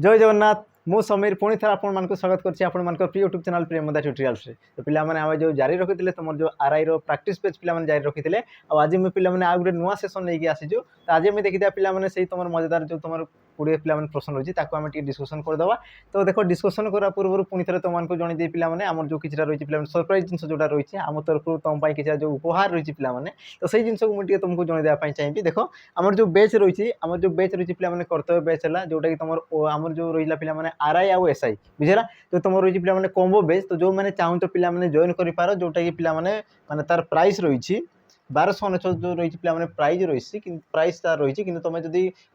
जय जगन्नाथ मु समीर पुणी थर आपण स्वागत करछि आपण मानकर प्रिय यूट्यूब चैनल प्रेमदा ट्यूटोरियल्स रे। तो पिला माने आमे जो जारी रखिथिले तुमर जो आरआई रो प्रैक्टिस पेज पिला माने जारी रखिथिले आ आज मैं पिला माने आ गुटे नुवा सेशन नै कि आसीजु। तो आज मैं देखिदा पिला माने सेही तुमर मजेदार जो तुमर 20 पिला माने प्रश्न रहिछि ताको आमे टी डिस्कशन कर दवा। तो देखो डिस्कशन करा पूर्व पुणी थरे तुम मानको जणी दे पिला माने हमर जो किछरा रहिछि पिला माने सरप्राइज जिंस जोटा रहिछि हम तरफ तुम पई किछरा जो उपहार रहिछि पिला माने तो सेही जिंस को मुटिए तुमको जणी देबा पई चाहिबी। देखो हमर जो बैच रहिछि हमर जो बैच रहिछि पिला माने कर्तव्य बैच हला जोटा कि तुमर हमर जो रहिला पिला माने आरआई आ एसआई बुझेला। तो तुम रही पिला माने कॉम्बो बेच तो जो मैंने चाहूँ तो पिला माने जॉइन करि पारो जोटा कि पिला माने तार प्राइस रही 1299 जो रही पिला माने प्राइस रही कि प्राइस तार रही कि तुम जब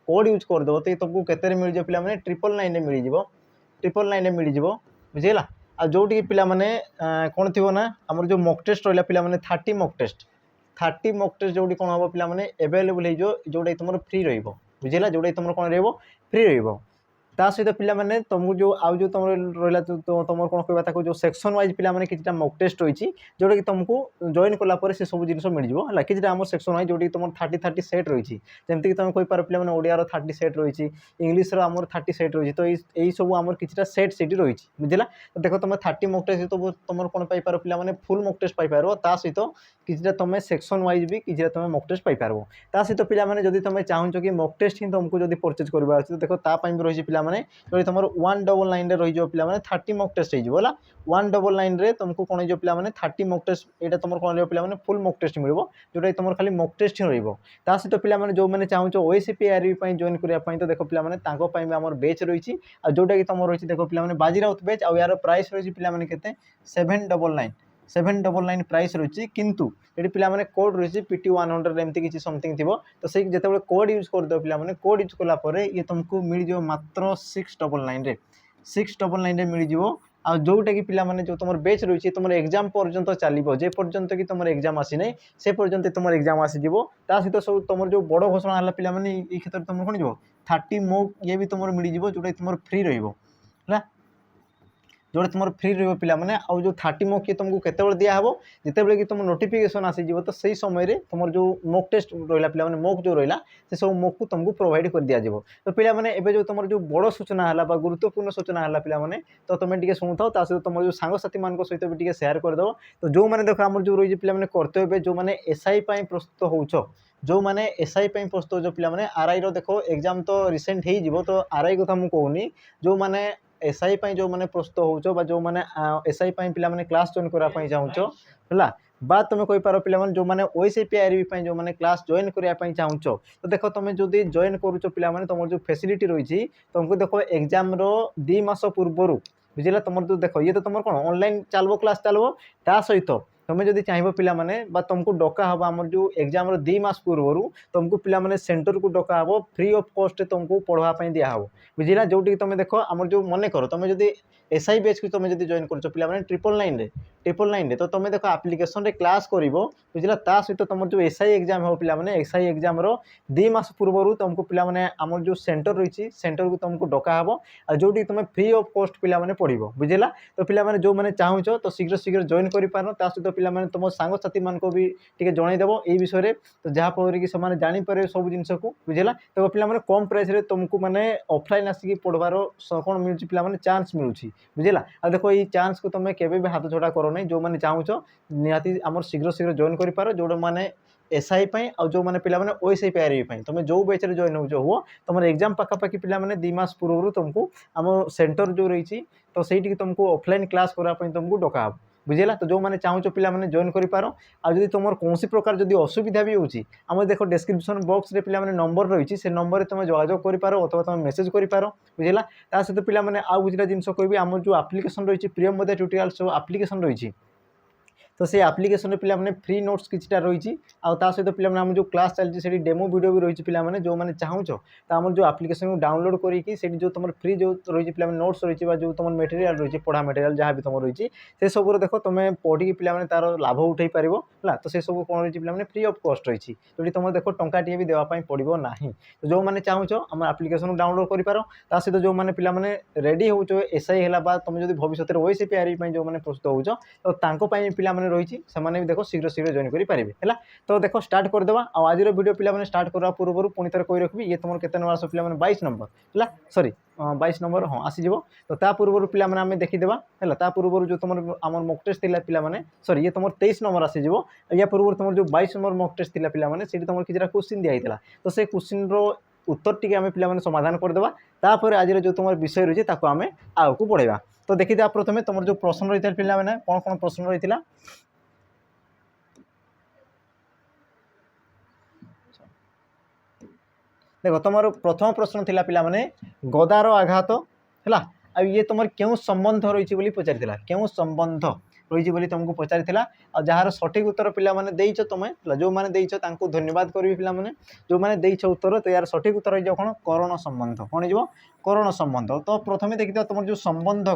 कोड यूज करदेव तो तुमको केते मिल जाए पिला माने 999 मिल जाव 999 मिल जाव बुझेला। आ जोटी पिला माने कोन थिबो ना हमर जो मॉक टेस्ट रहला पिला माने 30 मॉक टेस्ट जोटी कोन हो पिला माने अवेलेबल हो जोटा तुम फ्री रहिबो बुझेला। जोटा तुम कोन रहबो फ्री रहिबो ता सहित पिला माने तुमको जो आउ जो तुम रहा तुम कौन कहता जो सेक्शन वाइज पिला माने किछटा मॉक टेस्ट रही जोटा कि तुमको जॉइन कला से सब जिन मिल जाए किछटा आम सेक्शन वाइज जोटी तुम 30 सेट रही जमती तुम कही पार पिला माने ओडिया रो 30 सेट रही इंग्लिश रो आमर 30 सेट रही तो यही सब आमर किछटा सेट सेठी रही बुझला। तो देख तुम 30 मॉक टेस्ट तो तुम कौन पाई पार पिला माने फुल मॉक टेस्ट पाई पारो ता सहित किछटा तुम सेक्शन वाइज भी किछटा तुम मॉक टेस्ट पाई पारबो ता सहित पिला माने जदी तुम चाहूछ कि मॉक टेस्ट ही तुमको जदी परचेज करबा अछि तो देखो ता पई भी रही पिला माने जो तुम 199 रही जो पिला माने 30 मॉक टेस्ट होला 199 रे तुमको कौन हो पिला माने 30 मॉक टेस्ट एटा तुम कौन पिला माने फुल मॉक टेस्ट मिलबो जोटा तुम खाली मॉक टेस्ट ही रहइबो ता सहित पिला माने जो माने चाहूछ ओएसीपी आरबी पई जॉइन करिया पई तो देखो पिला माने तांको पई हमर बैच रही आ जोटा कि तुम रही देखो पिला माने बाजीराउत बैच आ यार प्राइस रही पिला माने केते 799 प्राइस रही किंतु ये पिला माने कोड रही पीटी 100 एमती किसी समथिंग थी तो से जिते कोड यूज करदे पिला माने कोड यूज कला ये तुमको मिल जाओ मात्र 699 मिल जाओ आ जोटा कि पिला माने जो तुम बैच रही तुम एग्जाम पर्यंत चलो जे पर्यंत कि तुम एग्जाम आसी ना से पर्यंत तुम एग्जाम आसीज सहित सब तुम जो बड़ घोषणा है पिला माने ये क्षेत्र में तुम कौन जो 30 मॉक ये भी तुम मिल जाओ जोटा तुम फ्री रहा जोटा तुम फ्री रही पिला माने आउ जो 30 मॉक की तुमको केते दिहब जिते कि तुम नोटिफिकेशन आसीज तो सही समय तुम जो मॉक टेस्ट रहा पिला माने मॉक जो रहा से सब मॉक को तुमको प्रोवाइड कर दिया जाव। तो पिला माने एबे जो तुम जो बड़ सूचना है गुरुत्वपूर्ण सूचना है पिला माने तो तुम टे शुणुता सहित तुम जो सांगसाथी मान सहित भी शेयर करदेव। तो जो मैंने देख आम जो रही पिला माने कर्तव्य जो मैंने एसआई प्रस्तुत हो जो मैंने एसआई प्रस्तुत हो पिला माने आरआई रो देखो एग्जाम तो रिसेंट हो तो आरआई कथा मुझे कहूनी जो मैंने एसआई जो मैंने प्रस्तुत हो जो मैंने एसआई पिला माने क्लास जॉइन करने चाहूँ है बा तुम कही पार पिला माने जो मैंने ओएसीपी आरबी जो मैंने क्लास जॉइन करने चाहूँ तो देखो तुम जो जॉइन करुच पिला माने तुम जो फैसिलिटी रही तुमको देखो एग्जाम रो 2 मास पूर्वर बुझला तुम जो देखो ये तो तुम कौन ऑनलाइन चलो क्लास चलो ता सहित तुम जब चाहिए पिला माने तुमको डका हम आम जो एग्जाम 2 मास पूर्वर तुमको पिला माने सेंटर को डका हम फ्री ऑफ कॉस्ट तुमको पढ़ापी दिहब बुझला। जोटी तुम देखो आम जो मन कर तुम जब एसआई बैच को तुम जब जॉइन कर पिला माने 999 तो तुम देखो एप्लिकेशन रे क्लास कर बुझला ता सहित तुम जो एसआई एग्जाम हो पिला माने एसआई एग्जाम 2 मास पूर्वर तुमको पिला माने आम जो सेंटर रही सेंटर को तुमको डका हम आ जोटी तुम फ्री ऑफ कॉस्ट पिला माने पढ़ो बुझला। तो पिला माने जो मैंने चाहूँ तो शीघ्र जॉइन कर पार ता सहित पिला माने तुम सांगसाथी मान को भी टिके जनईदेव ये विषय तो जहाँफल कि से जापर सब जिन को बुझला। तो पिला माने कम प्राइस रे तुमको माने ऑफलाइन आसिक पढ़वार कौन मिलूँ पिला माने चांस मिलूँ बुझला। आ देखो ये चांस को तुम केवे भी हाथ छड़ा करो नहीं जो मैंने चाहूँ निहाती आम शीघ्र जॉइन कर पार जो मैंने एसआई आ जो मैंने पिला माने ओएसआई आरबी तुम जो बैच रे जॉइन हो तुम एग्जाम पाखापाखि पिला माने 2 मास पूर्व तुमको आम सेंटर जो रही तो सही तुमको ऑफलाइन क्लास करने तुमको डका बुझेला। तो जो मैंने चाहूँ पिला माने जॉइन कर पार आदि तुम कौन प्रकार जब असुविधा भी होम देखो डिस्क्रिप्शन बॉक्स रे पिला माने नंबर रही से नंबर तुम जोगाजोग कर पार अथवा तुम मेसेज कर पार बुझेला। ता सहित पिला माने आउ किछटा जिनस कहबी आम जो एप्लिकेशन रही प्रियमदा ट्यूटोरियल्स जो एप्लिकेशन रही तो से एप्लिकेशन रे पिला माने फ्री नोट्स किछटा रही आ सहित पिला माने हम जो क्लास चलती से डेमो वीडियो भी रही पिला माने जो मैंने चाहूँ तो आम जो एप्लिकेशन को डाउनलोड करके जो तुम फ्री जो रही पिला माने नोट्स रही जो तुम मटेरियल रही पढ़ा मटेरियल जहाँ भी तुम रही से सब देखो तुम पढ़ी पिला माने तार लाभ उठे पार है। तो से सब कौन रही पिला माने फ्री ऑफ कॉस्ट रही जो तुम देखो टंकाटे भी देवाई पड़ो ना। तो जो मैंने चाहूँ आम एप्लिकेशन को डाउनलोड कर पार ता सहित जो मैंने पिला माने रेडी हो एसआई है तुम जो भविष्य में ओएसीपी आरबी जो मैंने प्रस्तुत हो तो पिला माने पिलामाने रही से देख शीघ्र शीघ्र जॉइन करेंगे है। तो देख स्टार्ट करदे आज वीडियो पिलामाने स्टार्ट करवा पूर्व पुणी थे कही रखी ये तुम केते नंबर आस पिलामाने 22 नंबर है सॉरी 22 नंबर हाँ आसीज। तो ता पूर्व पिलामाने आम देखीदेवा है ता पूर्व जो तुम आम मॉक टेस्ट थिला पिलामाने सॉरी ये तुम 23 नंबर आसीज या पूर्व तुम जो 22 नंबर मॉक टेस्ट थिला पिलामाने से तुम किसी क्वेश्चन दिया तो से क्वेश्चन रो उत्तर टी आम पिलामाने समाधान करदेवा तापर आज जो तुम विषय रही है आम आगे बढ़ेगा। तो देखीदा प्रथमे तुम जो प्रश्न रही है पिलामाने कौन कौन प्रश्न रही है देख तुम प्रथम प्रश्न थिला पिलामाने गदार आघात है ये तुम क्यों संबंध रही पचारि क्यों संबंध रही तुमको पचारि जार सठिक उत्तर पिलामाने देइछ तुमे जो मैंने देइछ तांको धन्यवाद करी पिलामाने जो मैंने देइछ उत्तर तो यार सठिक उत्तर हो कौन करण संबंध कौन हो करण संबंध। तो प्रथमे देखी तुम जो संबंध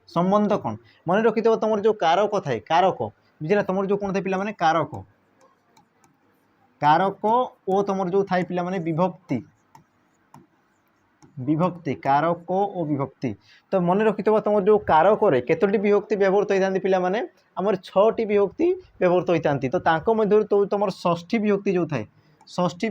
संबंध कौन मन रखी तुम जो कारक थाए कारक बुझे तुम जो कौन थे पिलामाने कारक कारक ओ तुम जो थाए पिलामाने विभक्ति विभक्ति कारक और विभक्ति। तो मन रखी तुम जो कारक केतोटी विभक्ति व्यवहृत होती पिलामाने आमर 6टी विभक्ति व्यवहृत होती तो मध्य तो तुम षष्ठी विभक्ति जो थाए षष्ठी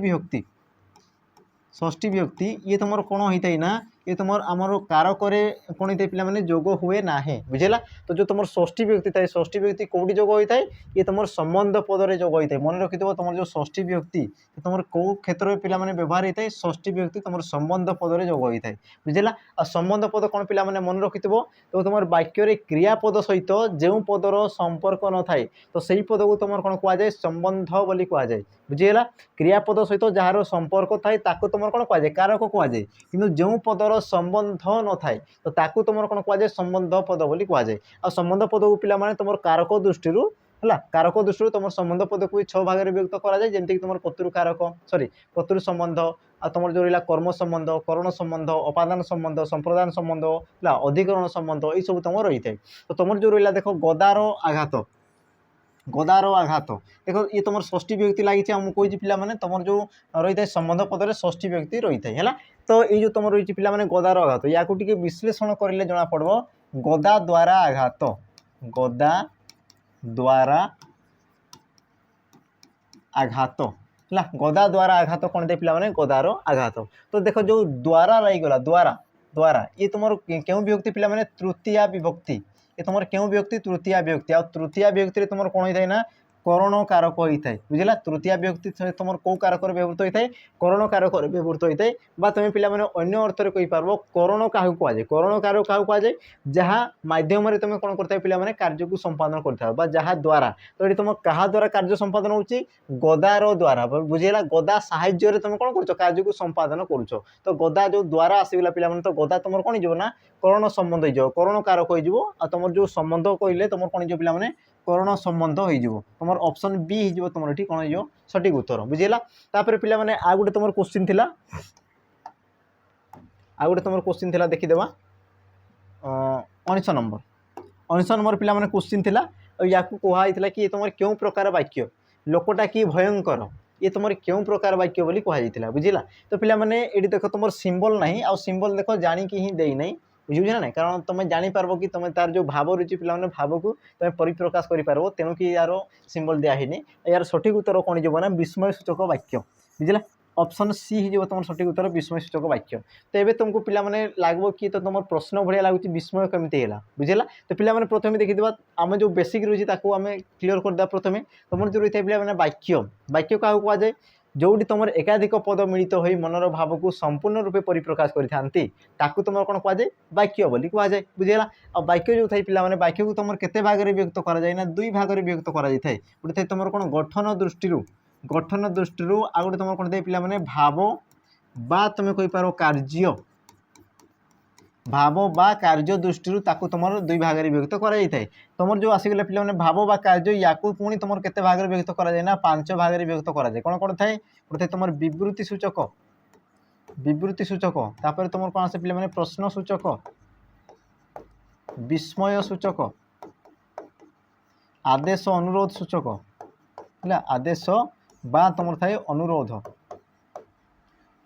विभक्ति ये तुम कौन होता है ना ये तुम आमर कारक कौन होता है पिलामाने जोग हुए ना बुझेगा। तो जो तुम षष्ठी विभक्ति थाए षष्ठी विभक्ति कौटी जोग होता है ये तुम संबंध पदरे जोग होता है। मन रखी तुम जो षष्ठी विभक्ति तुम कौ क्षेत्र में पिलामाने व्यवहार होता है षष्ठी विभक्ति तुम संबंध पदरे जोग होता है बुझेगा। आ संबंध पद कौन पिलामाने मन रखी तो तुम वाक्य क्रियापद सहित जो पदर संपर्क न थाए तो सही पद को तुम कौन कहुए संबंध बोली कहुए बुझीगला। क्रियापद सहित जार संपर्क थाए तुम कौन कहुए कारक कहुए कि जो पदर संबंध न थाए तो ताकू तुम कौन कहुए संबंध पद बोली कहुए। आ संबंध पद को पिलामाने तुम कारक दृष्टि है कारक दृष्टि तुम संबंध पद को 6 भाग में विभक्त कराए जमीक तुम कतुर कारक सॉरी कतुर संबंध आ तुम जो रहा कर्म संबंध करण संबंध अपादान संबंध संप्रदान संबंध है अधिकरण संबंध ये सब तुम रही है। तो तुम जो रहा देख गदार आघात देखो ये तुम षष्ठी विभक्ति लगी आम कही पिलामाने तुम जो रही है संबंध पदर षष्ठी विभक्ति रही है। तो ये जो तुम रही पिलामाने गदार आघात या विश्लेषण करें जना पड़ो गदा द्वारा आघात गदा द्वारा आघात है गदा द्वारा आघात कौन थे पिलामाने गदार आघात। तो देख जो द्वारा रहीगला द्वारा द्वारा ये तुम क्यों विभक्ति पिलामाने तृतीया विभक्ति ये तुम क्यों विभक्ति तृतीया विभक्ति आ तृतीया विभक्ति तुम कौन होता है ना करण कारक होता है बुझेगा। तृतीया विभक्ति तुम कौ कारक व्यवहृत होता है करण कारक व्यवहृत होता है तुम पिलामाने अन्य अर्थ में कहीपर करण क्या कहुए करण कारक क्या कहुए जहाँ मध्यम तुम कौन करता है पिलामाने कार्य को संपादन करता जहाँ द्वारा तो ये तुम क्या द्वारा कार्य संपादन होची गदार द्वारा बुझेगा गदा साहाय्य तुम कौन कर कार्य को संपादन करुच। तो गदा जो द्वारा आसीगला पिलामाने तो गदा तुम कौन हो ना करण संबंध हो करण कारक हो तुम जो संबंध कहले तुम कौन हो पिलामाने करण संबंध हो तुम ऑप्शन बी हो तुम ये कौन हो सठिक उत्तर बुझेगा। तापर पिला माने आ गोटे तुम क्वेश्चन थिला आ गोटे तुम क्वेश्चन थिला देखीदेवा 19 नंबर पिला माने क्वेश्चन थिला या कहुला कि तुम क्यों प्रकार वाक्य लोकटा कि भयंकर ये तुम क्यों प्रकार वाक्य बोली कहुला बुझेगा। तो पिला माने ये देख तुम सिंबल नहीं आ सिंबल देख जाणिकी ही देना बुझे ना कारण तुम जापर कि तुम तार जो भाव रही पे भाव को तुम परिप्रकाश कर तेणु कि यार सिंबल दिखाही यार सठिक उत्तर कौन हो ना विस्मय सूचक वाक्य बुझेगा। ऑप्शन सी हो तुम सठिक उत्तर विस्मय सूचक वाक्य। तो ये तुमको पिला माने लागो कि तो तुम प्रश्न भाया लगुच विस्मय केमती है बुझेगा। तो पिला माने प्रथम देखीदा आम जो बेसिक रही आम क्लीयर करदे प्रथम तुम जो रही है पिला माने वाक्य वाक्य क्या कहुए जोटी तुम एकाधिक पद मिलित हो मनर भाव को संपूर्ण रूपे परिप्रकाश करते तुम कौन कहुए वाक्य बोली कहुए बुझेगा। और वाक्य जो थे पिला वाक्य को तुम केते भाग में विभक्त कर दुई भाग में विभक्त कर गोटे तुम कौन गठन दृष्टि आ गए तुम कौन थे पिला भाव बा तुम कहीपर कार्य भाव बा कार्य दृष्टि तुम दुई भाग में विभक्त कर तुम जो आसीगला पिला भाव बा कार्य या पुणी तुम केते भाग में विभक्त कर 5 भाग में विभक्त कर कौन कौन थाए गोटे तुम विवृत्ति सूचक तापर तुम कौन आसे पिला प्रश्न सूचक विस्मय सूचक आदेश अनुरोध सूचक है आदेश बा तुम थाए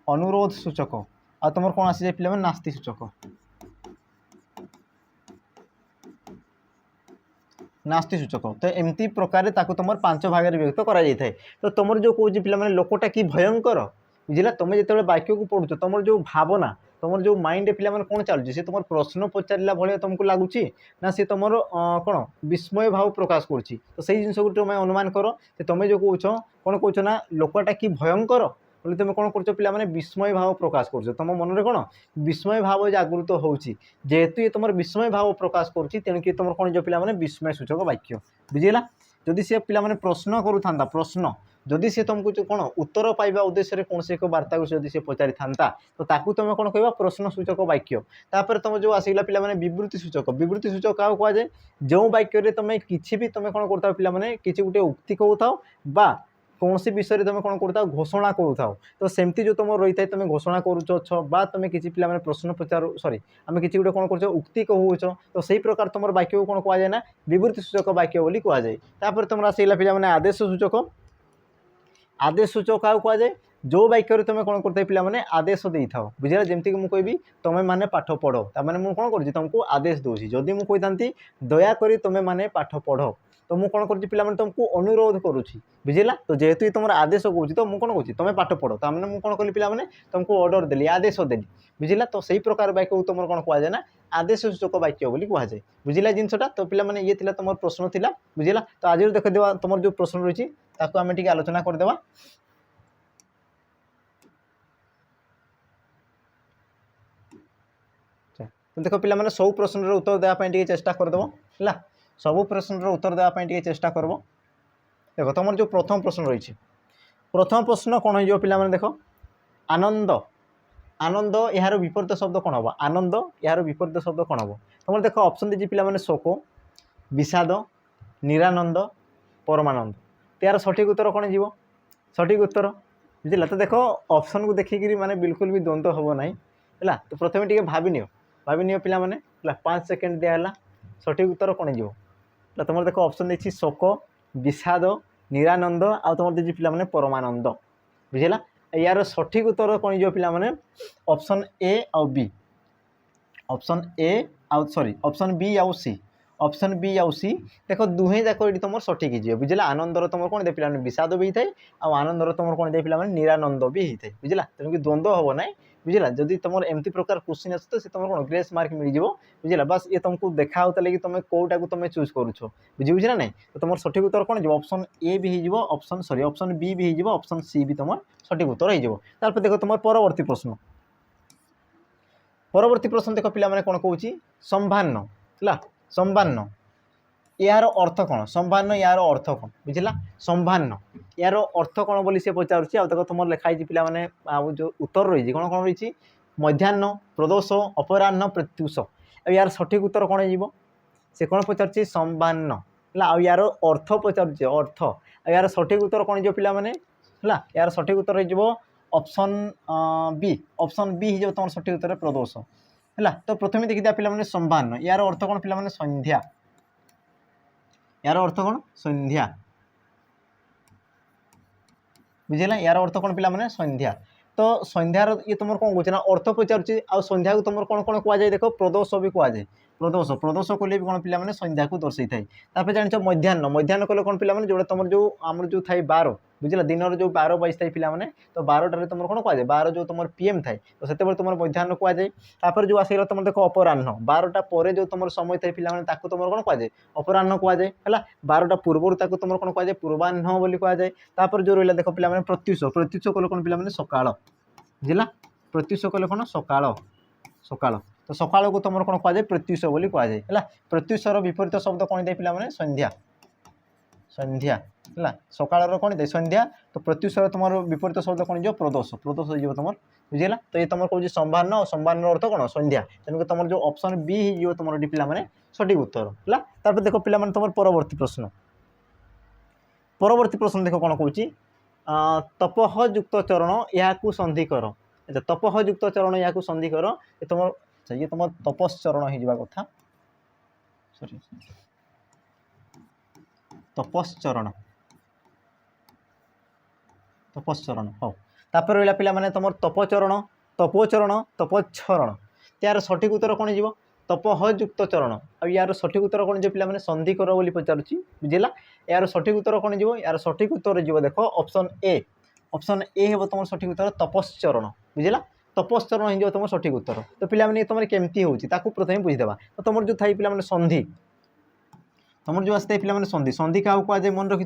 अनुरोध सूचक आ तुम कौन आसी जाए पिला नास्ति सूचक नास्ति सूचक तो एमती प्रकार ताको तुम 5 भाग में विभक्त कर तो तुम जो कौच पे लोकटा कि भयंकर बुझला तुम जो वाक्य को पढ़ुच तुम जो भावना तुम जो माइंड पे कौन चलुची सी तुम प्रश्न पचारा भाया तुमको लगुच ना सी तुम कौन विस्मय भाव प्रकाश करुच्ची तो सही जिन को तुम अनुमान कर तुम जो कौच कौन कौच ना लोकटा कि भयंकर बोले तुम कौन कर पे विस्मय भाव प्रकाश कर तुम मन में कौन विस्मय भाव जागृत होेतु ये तुम विस्मय भाव प्रकाश करुच्ची तेणुक तुम कौन जो पे विस्मय सूचक वाक्य बुझेगा जदि सी पे प्रश्न करूँ प्रश्न जदि सी तुमको जो कौन उत्तर पाइबा उद्देश्य कौन से एक वार्ता को जदि सी पचारि था तो ताकू तुम कौन कह प्रश्न सूचक वाक्य तापर तुम जो आसला पे विवृत्ति सूचक क्या कहुए जो वाक्य तुम कि भी तुम कौन कर पे किसी गोटे उक्ति कहूँ बा कौन सी विषय तुम कौन कर घोषणा करूँ तो सेमती जो तुम रही है तुम घोषणा करुच तुम किसी पे प्रश्न पचार सॉरी आम किसी गोटे कौन कर उक्ति कहूच तो सही प्रकार तुम वाक्य को कौन कहुए ना विवृत्ति सूचक वाक्य बोली कहुए तापर तुम आसला पे आदेश सूचक आदेश सूचक क्या कहुए जो वाक्य तुम कौन करते पे आदेश दे था बुझे जमीक मुझे कहबी तुम मैंने पाठ पढ़ ताने मुझे कौन कर तुमको आदेश दूसरी जदि मुझे कही दयाकोरी तुम मैंने पाठ पढ़ तो मुझे कौन कर तुमको अनुरोध करुच्ची बुझेगा तो जेहेतु तुम आदेश कहूँ तो मुझे कौन कहूँ तुम पाठ पढ़ ताने मुझे कौन कली पे तुमको ऑर्डर देली आदेश देली बुझेगा तो सही प्रकार वाक्य तुम कौन कहुए ना आदेश सूचक वाक्य बोली कहुए बुझेगा जिनसा तो पे ये तुम प्रश्न था बुझेगा तो आज देखा तुम जो प्रश्न रही आम टे आलोचना करदे तो देख पे सब प्रश्न उत्तर देवाई चेष्टा करदेव है सब प्रश्न उत्तर देवाई चेष्टा करब देख तुम जो प्रथम प्रश्न रही प्रथम प्रश्न कौन हो पे देख आनंद आनंद यार विपरीत शब्द कौन हम आनंद यार विपरीत शब्द कौन हम तुम देख ऑप्शन दीजिए पे शोक विषाद निरानंद परमानंद यार सठिक उत्तर कौन जीव सठिक उत्तर बुझे तो देख ऑप्शन को देखिकी माने बिल्कुल भी द्वंद्व हम ना है तो प्रथम टे भाभी पे 5 सेकेंड दिहला सठिक उत्तर कौन जीव तुम देख ऑप्शन देखिए शोक विषाद निरानंद आ तुम दीजिए पे परमानंद बुझेगा यार सठिक उत्तर कौन जीव पे ऑप्शन ए आउ बी ऑप्शन ए आउ सॉरी ऑप्शन बी आउ सी ऑप्शन बी आउ सी देख दुहे जाक ये तुम सठिक हो बुझे आनंदर तुम कौन दे पे विषाद भी होता है आनंदर तुम कौन दे पे निरानंद भी होता है बुझेगा तेणुक द्वंद्व हम ना बुझेगा जदि तुम एमती प्रकार क्वेश्चन आस तो तुम कौन ग्रेस मार्क मिल जाव बुझेगा बस ये तुमको देखा कि तुम कौटा को तुम चूज करुच बुझे ना तो तुम सठिक उत्तर कौन जो ऑप्शन ए भी हो ऑप्शन सॉरी ऑप्शन बी भी हो ऑप्शन सी भी तुम सठिक उत्तर हो देख तुम परवर्ती प्रश्न देख पे कौन कौच संभान्न है संभान्न यार अर्थ कौन संभान्न यार अर्थ कौन बुझला संभान्न यार अर्थ कौन बोली से पचारुच्छी आ तुम लिखाई पे जो उत्तर रही कौन कौन रही मध्याह्न प्रदोष अपराह्न प्रत्युष यार सठिक उत्तर कौन हो से कौन पचारुच्छी संभान्न है यार अर्थ पचारुच्छे अर्थ यार सठिक उत्तर कौन हो पे है यार सठिक उत्तर हो ऑप्शन बी हो तुम सठिक उत्तर प्रदोष है तो प्रथम देखी दिया पे संभान्न यार अर्थ कौन पे संध्या यार अर्थ कौन संध्या बुझेगा यार अर्थ कौन पे संध्या तो संध्यार ये तुम कौन कौन अर्थ पचारुच्छी आ संध्या को तुम कौन कौन कहुए देख प्रदोष भी कहुए प्रदोष प्रदोष कले भी कौन पे संध्या को दर्शाई थाई जान मध्याह्न मध्याह्न कले कौन पे जो तुम जो आम जो थाई 12 बुझे दिन जो 12 बाइज थाई पे तो 12टार तुम कौन कहुए 12 जो तुम पीएम थाई तो से तुम मध्याह्न कहुए जो आसला तुम देख अपराह्न 12टा पर जो तुम समय थाई पे तुम कौन कहुए अपराह्न कहुए है 12टा पूर्व तुम कौन कहुए पूर्वाह्न बोली कहुए जो रहा देख पे प्रत्युष प्रत्युष कले कौन पे सकाळ बुझला प्रत्युष कले कौन सकाळ सकाळ तो सकाळ को तुम कौन कहुए प्रत्युष बोली कहुए है प्रत्युषर विपरीत शब्द कौन दे पे संध्या संध्या है सकाळ कौन दे संध्या तो प्रत्युषर तुम विपरीत शब्द कौन जो प्रदोष प्रदोष हो तुम बुझेगा तो ये तुम कौन संभान्न और संभान्न अर्थ कौन संध्या तेणुक तुम जो ऑप्शन बी हो तुम पे सठिक उत्तर है देख पे तुम परवर्ती प्रश्न देख कौन कौच तपह युक्त चरण या संधि कर तपह युक्त चरण या संधि कर ये तुम तपस्चरण हो कथा सॉरी तपस्चरण तपस्चरण हाँ तापर रहा पे तुम तपचरण तपोचरण तपच्छरण यार सठिक उत्तर कौन हो तपह युक्त चरण आ यार सठिक उत्तर कौन जो पे संधि कर बोली पचारुची बुझेगा यार सठिक उत्तर कौन जीव यार सठिक उत्तर जीव देख ऑप्शन ए हे तुम सठिक उत्तर तपश्चरण बुझेगा तपश्चरण हो तुम सठिक उत्तर तो पे तुम केमती होची प्रथम बुझीदेवा तो तुम जो थाई पे संधि तुम जो आसता पे संधि संधि क्या कहुए मन रखि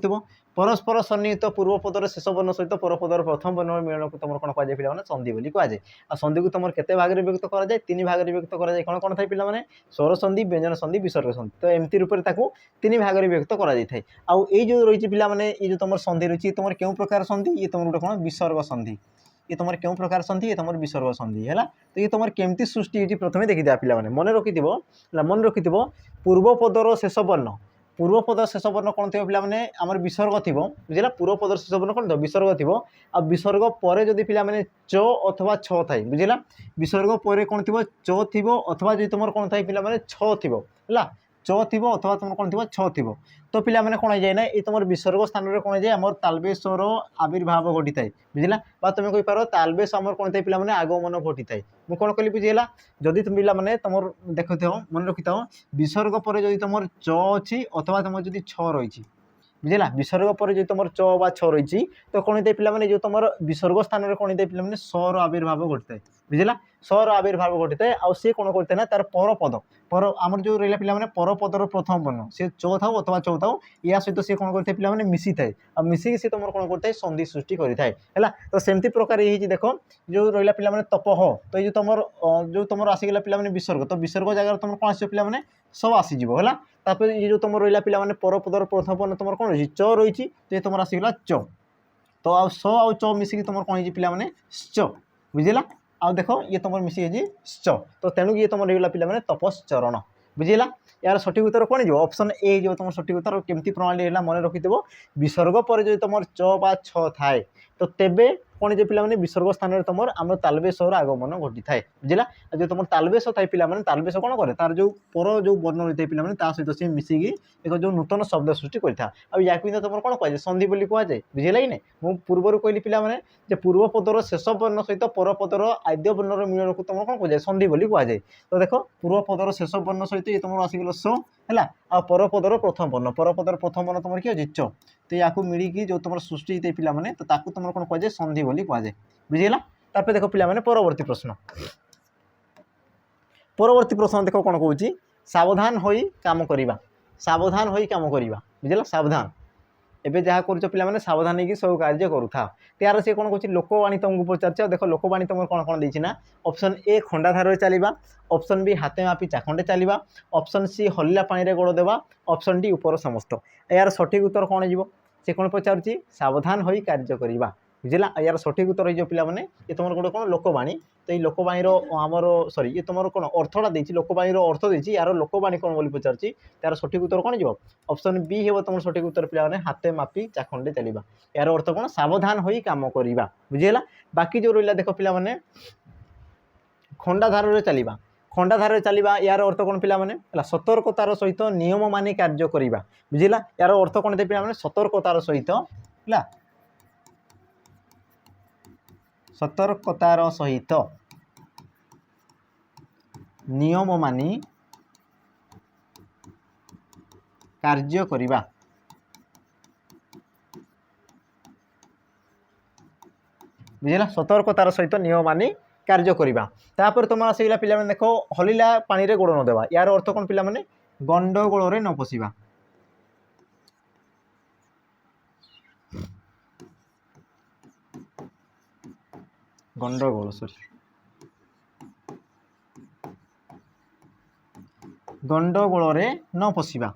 परस्पर सन्निहित पूर्व पदर शेष वर्ण सहित परपदर प्रथम वर्ण मिलन को तुम कौन कहुए पे संधि बोली कहुए आ संधि को तुम केते भाग में व्यक्त कराए तीन भाग में व्यक्त कराए कौन कौन थाई पे स्वर संधि व्यंजन संधि विसर्ग संधि तो एमती रूप से तीन भाग में व्यक्त कराए आउ जो रही पे ये जो तुम संधि रही तुम क्यों प्रकार संधि ये तुम गोटे कौन विसर्ग संधि ये तुम क्यों प्रकार संधि ये तुम विसर्ग संधि है तो ये तुम केमती सृष्टि होती प्रथम देखी पे मन रखि पूर्वपदर शेष वर्ण पूर्वपद शेष वर्ण कौन थी पे आम विसर्ग थी बुझेगा पूर्वपदर शेष वर्ण कौन थो विसर्ग थी आ विसर्ग पर जदि पे च अथवा छ थाई बुझेगा विसर्ग पर कौन थी च थी अथवा जो तुम कौन थाई पे छ थी है च थी अथवा तुम कौन थी छ थी तो पे कौन हो जाए ना ये तुम विसर्ग स्थान में कौन जाए आम तालबेश्वर आविर्भाव घटी थाए बुझेगा तुम कहीपर तालबेश आम कौन थाई पे आगमन घटी थाए मुझे कौन कहली बुझेगा जदि तुम पे तुम देख मन रखि था विसर्ग पर जदि तुम च अच्छी अथवा तुम जदि छ रही बुझेगा विसर्ग पर जो तुम च बा छ रही तो कौन होता है पे जो तुम विसर्ग स्थान में कौन होता है पे सर आविर्भाव घटी थाए बुझेगा सर आविर्भाव घटी थाए आ सी कौन करते हैं तार परपद पर आमर जो रहा पे परपदर प्रथम वर्ण सी च था अथवा च था या सहित सी कौन करते पे मिसी थाए आ मिसिक सी तुम कौन करता है संधि सृष्टि करें तो सेमती प्रकार ये देख जो रहा पे तपह तो ये जो तुम आसीगला पे विसर्ग तो विसर्ग जगह तुम कौन आस पे सब आसीज है तापर ये जो तुम रहा पे परपदर प्रथम वर्ण तुम कौन रही च रही तो तुम आसीगला च तो आ स आ च मिसिक तुम कौन हो पे च बुझेगा आ देख ये तुम मिसिक च तो तेणु ये तुम रहा पे तपश्चरण बुझेगा यार सठिक उत्तर कौन जो ऑप्शन ए जो तुम सठिक उत्तर केमती प्रणाली है मन रखि विसर्ग पर जो तुम च बा छ थाए तो तेबे कौन जो पे विसर्ग स्थान में तुम आम तालबेश्वर आगमन घटी थाए बुझेगा जो तुम तालबेश थाए पे तालबेश कौन करे तार जो पर जो वर्ण रही है पे सहित सी मिसिकी एक जो नूतन शब्द सृष्टि करता या तुम कौन कहुए संधि बोली कहुए बुझेगा कि नहीं मुझे पूर्वर कहली पे पूर्वपदर शेष वर्ण सहित परपदर आद्य वर्णर मिलन को तुम कौन कहुए संधि बोली कहुए तो देख पूर्वपदर शेष वर्ण सहित ये तुम आसीगल स है आ परपदर प्रथम वर्ण तुम किए च तो या मिली जो तुम सृष्टि होते पे तो ताकू तुम कौन कहुए संधि बोली कहुए बुझेगा तापर देख पे परवर्ती प्रश्न देख कौन कौन सावधान होई काम करिबा सावधान होई काम करिबा बुझेगा सावधान एबे जहाँ कर पे सावधान हो सब कार्य करूथा त्यार सी कौन कह लोकवाणी तुमको पचार देख लोकवाणी तुम कौन कौन देना ना ऑप्शन ए खंडाधार चलवा ऑप्शन बी हाथे मापी चाखंडे चलवा ऑप्शन सी हल्ला पानी गोड़ देवा ऑप्शन डी ऊपर समस्त यार सठिक उत्तर कौन जीव से कौन पचार सावधान होई कार्य करिबा बुझेगा यार सठिक उत्तर हो पे ये तुम गोटे कौन लोकवाणी तो ये लोकवाणी आमर सॉरी ये तुम कौन अर्थटा देती लोकवाणी अर्थ देती यार लोकवाणी कौन बोली पचार तार सठिक उत्तर कौन जीव ऑप्शन बी हे तुम सठिक उत्तर पे हाथे मापी चाखंडे चलवा यार अर्थ कौन सावधान होई काम करवा बुझेगा बाकी जो रहा देख पे खंडाधार चलवा खंडाधार चलवा यार अर्थ कौन पे सतर्कतार सहित नियम मानि कार्य करवा बुझेगा यार अर्थ कौन पे सतर्कतार सहित है सतर्कतार सहित नियम मानि कार्य करिबा बुझेगा सतर्कतार सहित नियम मानि कार्य करिबा तापर तुम आसीगला पे देख हलिला पानी रे गोड़ न देवा यार अर्थ कौन पे गंडगोल रे न पशिबा गंडगोल सॉरी गंडगोल रे न पशिबा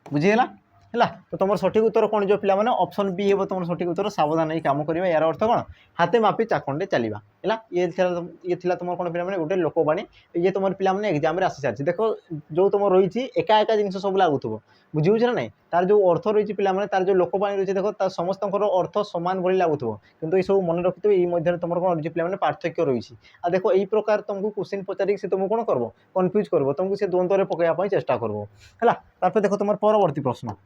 बुझीगला है तो तुम सठिक उत्तर कौन जो पे ऑप्शन बी हे तुम सठिक उत्तर सावधान ही काम करवा यार अर्थ कौन हाथे मापी चाखंडे चलवा है ये तुम कौन पे गोटे लोकवाणी ये तुम पे एग्जाम आसी सारी देख जो तुम रही एका एका जिन सब लगुव बुझे ना नहीं तार जो अर्थ रही पे तार जो लोकवाणी रही देख समस्त अर्थ सामान भली लगुव किंतु ये सब मन रखिथे ये तुम कौन रही पे पार्थक्य रही आ देख यही प्रकार तुमको क्वेश्चन पचारि से तुमको कौन कर कन्फ्यूज कर तुमको से द्वंद्व पकड़ा चेष्टा करब है देख तुम परवर्ती प्रश्न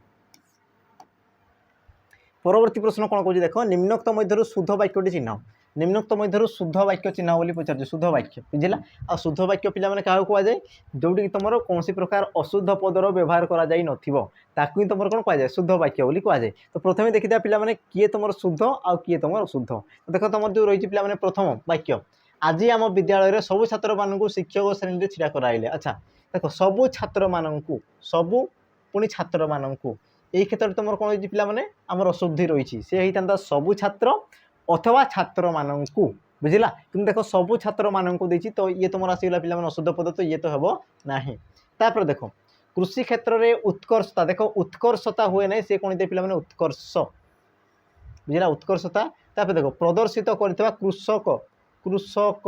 परवर्ती प्रश्न कौन कौन देख निम्नोक्त मध्य शुद्ध वाक्यटी चिन्ह निम्नोक्त मध्य शुद्ध वाक्य चिन्ह बोली पचार शुद्ध वाक्य बुझला आ शुद्ध वाक्य पिला माने क्या कह जाए जोटी तुम कौन प्रकार अशुद्ध पदर व्यवहार करा जाई नथिबो ताकू ही तुम कौन कह जाए शुद्ध वाक्य बोली कह जाए। तो प्रथम देखिए पिला माने किए तुम शुद्ध आ किए तुम अशुद्ध। तो देख तुम जो रही पिला माने प्रथम वाक्य आज आम विद्यालय सबू छात्र मानू शिक्षक श्रेणी में छिड़ा कराइले। अच्छा देख सबू छात्र मानू सबू पुणी छात्र मानू यही क्षेत्र में तुम कौन हो पिला माने आमर अशुद्धि रही सी होता सबू छात्र अथवा छात्र मानू बुझला कि देख सबू छात्र मानू देती तो ये तुम आसगला पिला अशुद्ध पद तो ये तो हम ना। तापर देख कृषि क्षेत्र में उत्कर्षता देख उत्कर्षता हुए ना सी कौन पिला उत्कर्ष बुझला उत्कर्षता। तापर देख प्रदर्शित करथिबा कृषक कृषक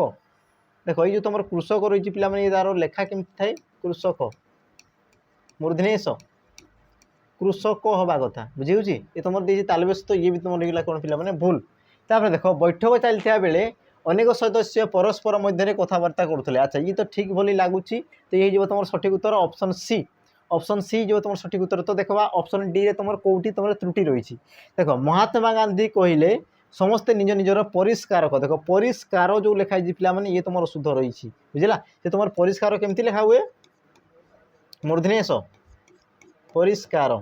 देख ये जो तुम कृषक रही पिला तार लेखा केमती थाए कृषक मूर्धनेश कृषक हवा कथा बुझे ये तुम देखिए तालबेस तो ये भी तुम रही कौन पिला भूल। तापर देख बैठक चलता बेले अनेक सदस्य परस्पर मध्य कथबार्ता करुले। अच्छा ये तो ठीक भली लगुच तो ये तुम सठिक उत्तर ऑप्शन सी जो तुम सठिक उत्तर। तो देखा ऑप्शन डी रे तुम कौटी तुम त्रुटि रही देख महात्मा गांधी कहले समस्ते निज निजर परिष्कार देख परिष्कार जो लिखाई पे ये तुम शुद्ध रही बुझला ये तुम परिष्कार केमती लिखा हुए मूर्धनेश परिष्कार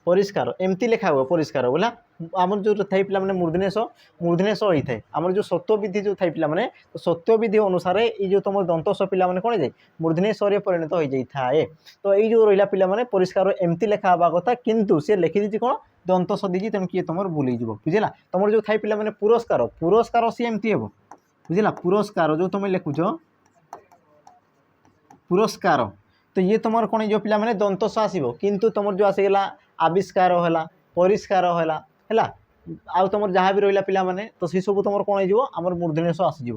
परिष्कार एमती लिखा हुआ परिष्कार बोला आमर जो थाई पिला माने मूर्धनेश मूर्धनेश होता है आमर जो सत्वविधि जो थाई पिला माने तो सत्वविधि अनुसार ये जो तुम दंतस पिला माने कौन जाए मूर्धनेश परिणत हो जाए। तो ये जो रहा पिला माने परिष्कार एमती लिखा हवा कथा किंतु सी लिखी दी कौन दंतस दीजिए तेणु किए तुम भूल जाव बुझला। तुम जो थाई पिला माने पुरस्कार पुरस्कार सी एमती हे बुझला पुरस्कार जो तुम लिखुच पुरस्कार तो ये तुम कौन जो पिला माने दंतस आसो किंतु तुम जो आसीगला आविष्कार है परिष्कार है आउ तुम जहाँ भी रहा पिला माने तो सी सब तुम कौन होमर मूर्धनेश आसीज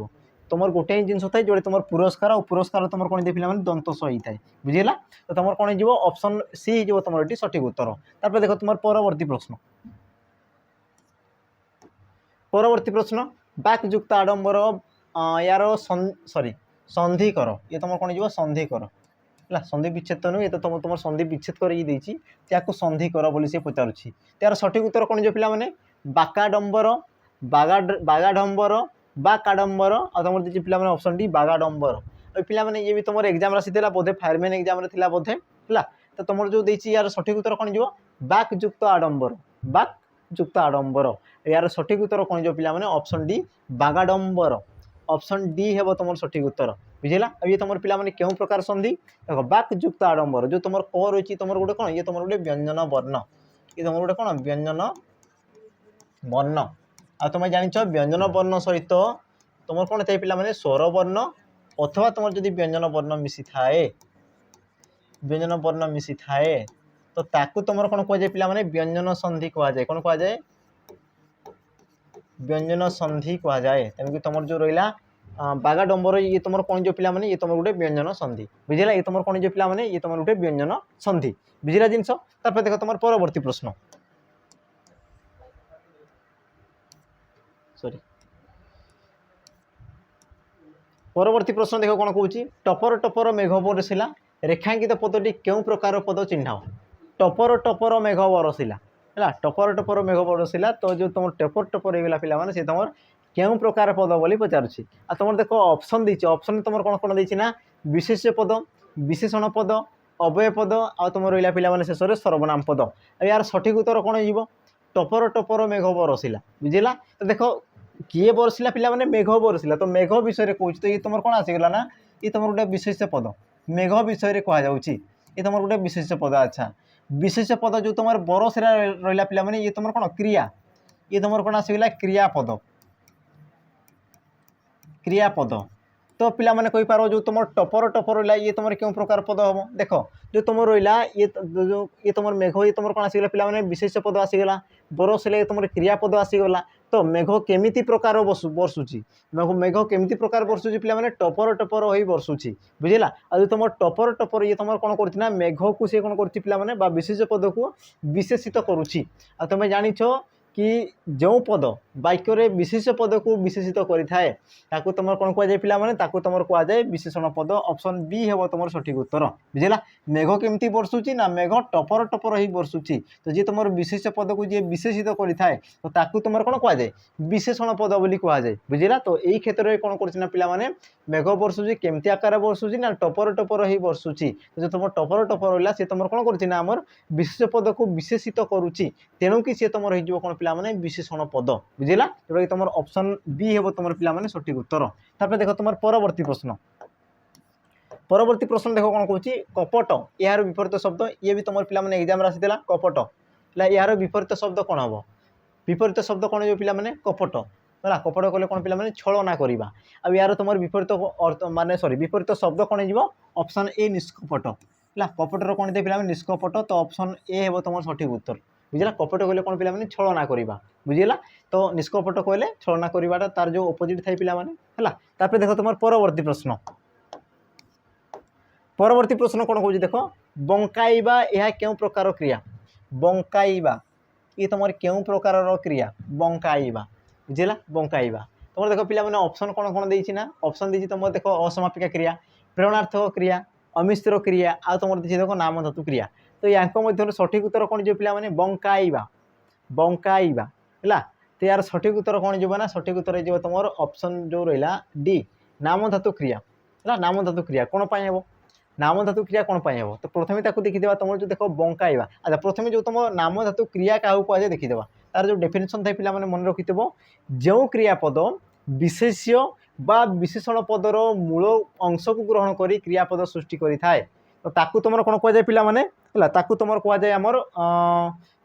तुम गोटे ही जिनस थाए जो तुम पुरस्कार और पुरस्कार तुम कौन दे पे दंतस होता है बुझेगा। तो तुम कौन हो ऑप्शन सी हो तुम ये सठिक उत्तर। तापर देख तुम परवर्ती प्रश्न परवर्ती प्रश्न बाकयुक्त आडंबर यार सॉरी संधि कर ये तुम कौन हो संधि कर है संधि विच्छेद तो नुहे तो तुम तुम संधि विच्छेद कर संधि कर बोली सी पचारुच्छी तार सठिक उत्तर कौन जो पिला माने बाकाडंबर बागाडंबर बा काडंबर आ तुम देखिए पिला ऑप्शन डी बागाडंबर पिला माने ये भी तुम एग्जाम आसी बोधे फायरमैन एग्जाम रे बोधे है तो तुम जो देती यार सठिक उत्तर कौन जो बाकयुक्त आडंबर बाकयुक्त आडंबर यार सठिक उत्तर कौन जो पिला माने ऑप्शन डी बागाडंबर ऑप्शन डी है तुम सठिक उत्तर बुझेगा। अब ये तुम पिला क्यों प्रकार संधि देख बाकयुक्त आडंबर जो तुम क रही तुम गोटे कौन ये तुम गोटे व्यंजन वर्ण ये तुम गोटे कौन व्यंजन वर्ण आ तुम जान व्यंजन वर्ण सहित तुम कौन थे पिला स्वर वर्ण अथवा तुम जदि व्यंजन वर्ण मिसी थाए व्यंजन वर्ण मिसी थाए तो ताकू तुम कौन कह जाए पिला व्यंजन संधि कह जाए कौन कह जाए व्यंजन संधि कह जाए। तेणुक तुम जो रहा बागाडंबर ये तुम कौन जो पिला ये तुम गोटे व्यंजन संधि बुझेगा ये तुम कौन जो पिला ये तुम गोटे व्यंजन संधि बुझेगा जिनस। तापर देख तुम परवर्ती प्रश्न सॉरी परवर्ती प्रश्न देख कौन कौन टपर टपर मेघ बरसिला रेखांकित पदटी क्यों प्रकार पद चिन्ह टपर टपर मेघ बरसिला है टपर टपर मेघ बरसिला तो जो तुम टपर टपर होगा पिला सी तुम क्यों प्रकार पद बोली पचारुच्छी आ तुम देख ऑप्शन देती ऑप्शन तुम कौन कौन देती ना विशेष्य पद विशेषण पद अव्यय पद आ तुम रहा पिला शेष में सर्वनाम पद यार सठिक उत्तर कौन हो टपर टपर मेघ बरसिला बुझेगा। तो देख किए बरसिला पिला मेघ बरसिला तो मेघ विषय कौच तो ये तुम कौन आसीगला ना ये तुम गोटे विशेष्य पद मेघ विषय कहुच्छी ये तुम गोटे विशेष्य पद। अच्छा विशेष्य पद जो तुम बरसिला रहा पिला ये तुम कौन क्रिया ये तुम कौन आसीगला क्रियापद क्रियापद। तो पिला माने कही पारो जो तुम टपर टपर रहा ये तुम क्यों प्रकार पद हम देख जो तुम रहा ये जो ये तुम मेघ ये तुम कौन आसीगला पिला विशेष पद आसीगला बरसिले तुम क्रियापद आसीगला तो मेघ केमिति प्रकार बरसुची मेघ केमिति प्रकार बरसुची पिला टपर टपर हो बरसुची बुझेगा। आ जो तुम टपर टपर ये तुम कौन करना मेघ को सी कौन कर पिला विशेष पद को विशेषित करुच्ची। आ तुम जानिछ कि जो पद वाक्य विशेष पद को विशेषित करें ताकू तुम कौन कहुए पे ताकू तुम कहुए विशेषण पद ऑप्शन बी हे तुम सठिक उत्तर बुझेगा। मेघ केमती बरसुची ना मेघ टपर टपर ही बरसुची तो जी तुम विशेष पद को जी विशेषित करें तो ताकू तुम कौन कहुए विशेषण पद बोली कहुए बुझेगा। तो यही क्षेत्र में कौन कर पे मेघ बरसुची केमती आकार बरसुची ना टपर टपर ही बरसुची तो जो तुम टपर टपर रहा सी तुम कौन कर विशेष पद को विशेषित करुच्ची तेणु कि सी तुम रही कौन पे विशेषण पद बुझेगा जोटा कि तुम ऑप्शन बी हे तुम पे सठिक उत्तर। तापर देख तुम परवर्ती प्रश्न देख कौन कहूँ कपट यार विपरीत शब्द ये भी तुम पे एग्जाम आसाला कपट यार विपरीत शब्द कौन हम विपरीत शब्द कौन हो पे कपट है कपट कले कौन पे छलना करवा आ यार तुम विपरीत अर्थ माने सॉरी विपरीत शब्द कौन हो ऑप्शन ए निष्कपट है कपटर कौन दे पे निष्कपट तो ऑप्शन ए हे तुम सठिक उत्तर बुझेगा। कपट कहले कौन पे छलना करवा बुझेगा तो निष्कपट कहले छलना करवाटा तार जो अपोजिट थाई पे देख तुम परवर्ती प्रश्न कौन कहूँ देख बंकाइबा यह क्यों प्रकार क्रिया बंकाइबा ये तुम क्यों प्रकार क्रिया बंकाइबा बुझेगा बंकाइबा तुम देख पे ऑप्शन कौन कौन देना ना ऑप्शन दी तुम देख असमापिका क्रिया प्रेरणार्थक क्रिया अमिश्र क्रिया आ तुम देख नाम धातु क्रिया तो या सठिक उत्तर कौन जो पे बंकाइबा बंकाइबा है तो यार सठिक उत्तर कौन जो ना सठिक उत्तर जो तुम ऑप्शन जो रहा डी नाम धातु क्रिया है नाम धातु क्रिया कौन पाई हे नाम धातु क्रिया कौन पाई हे तो प्रथम देखीदे तुम जो देख बंकाइबा अच्छा प्रथम जो तुम नाम धातु क्रिया क्या कहुए देखीदे तार जो डेफिनेशन थाई पे मन रखिथ जो क्रियापद विशेष्य बा विशेषण पदर मूल अंश को ग्रहण कर क्रियापद सृष्टि करें तो ताकू तुम कौन कहुए पे ताकू तुम कहुए आमर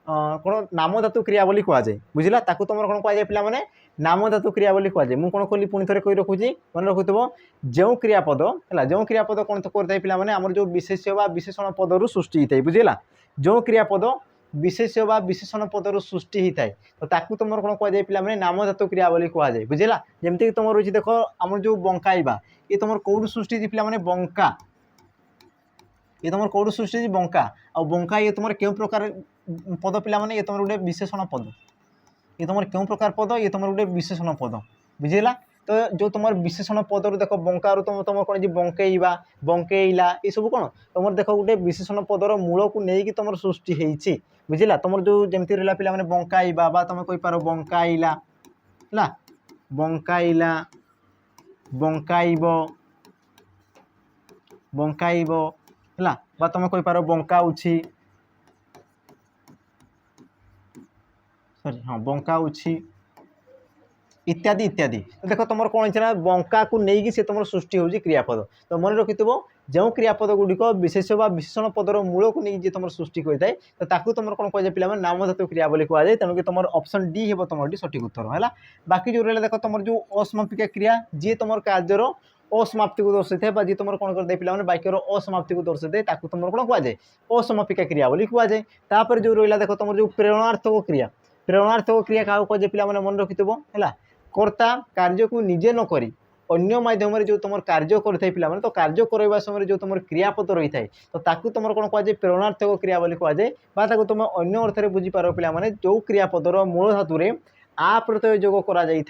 कौन नाम धातु क्रिया बोली कहुए बुझला ताकू तुम कौन कहुए पे नाम धातु क्रिया बोली कहुए मुझे कौन कली पुणी थे कही रखुची मन रखुव जो क्रियापद है जो क्रियापद कौन तो करता पे आमर जो विशेष्य बा विशेषण पदर सृष्टि होता है बुझेगा जो क्रियापद विशेष्य बा विशेषण पदर सृष्टि होता है तो ताकू तुम कौन कहुए पे नाम धातु क्रिया बोली कहुए बुझेगा जमती तुम रही देख आम जो बंकाइबा ये तुम कौट सृष्टि पे बंका ये तुम कौट सृष्टि बंका आ बंका ये तुम क्यों प्रकार पद पे ये तुम गोटे विशेषण पद ये तुम क्यों प्रकार पद ये तुम गोटे विशेषण पद बुझेगा। तो जो तुम विशेषण पदर देख बंकार तुम तुम कौन बंकेइबा बंकेइला ये सब कौन तुम देख गोटे विशेषण पदर मूल को लेकिन तुम सृष्टि होती बुझेगा तुम जो जमी रहा पे बंकाइबा बा तुम कहींपार बंकाइला है बंकाइला बंकाइब बंकाइब है बा तुम कहींपार बंकाउछि सॉरी हाँ बंकाउछि इत्यादि इत्यादि तो देख तुम कौन है बंका को लेकिन से तुम सृष्टि होगी क्रियापद तो मन रखिथो जो क्रियापद गुड़िक विशेष बा विशेषण पदर मूल को लेकिन तुम सृष्टि करें तो ताकू तुम कौन कहुए पे नाम धातु क्रिया बोली कहुए तेणुक तुम ऑप्शन डी हे तुम सठिक उत्तर है। बाकी जो रहा देख तुम जो असमापिका क्रिया जी तुम कार्यर असमाप्ति को दर्शाई जी तुम कौन करते पे वाक्यर असमाप्ति को दर्शाई ताकू तुम कौन कहुए असमापिका क्रिया बोली कहुए। तापर जो रहा देख तुम जो प्रेरणार्थक क्रिया क्या कहुए पे मन रखिथो है कर्ता कार्य को निजे न करी अन्य माध्यम जो तुम कार्य करते पे तो कार्य करवा समय जो तुम क्रियापद रही है तो ताकू तुम कौन कहुए प्रेरणार्थक क्रिया बोली कहुए तुम अन्य अर्थ में बुझीपार पे जो क्रियापदर मूल धातु में आ प्रत्यय जोग कराए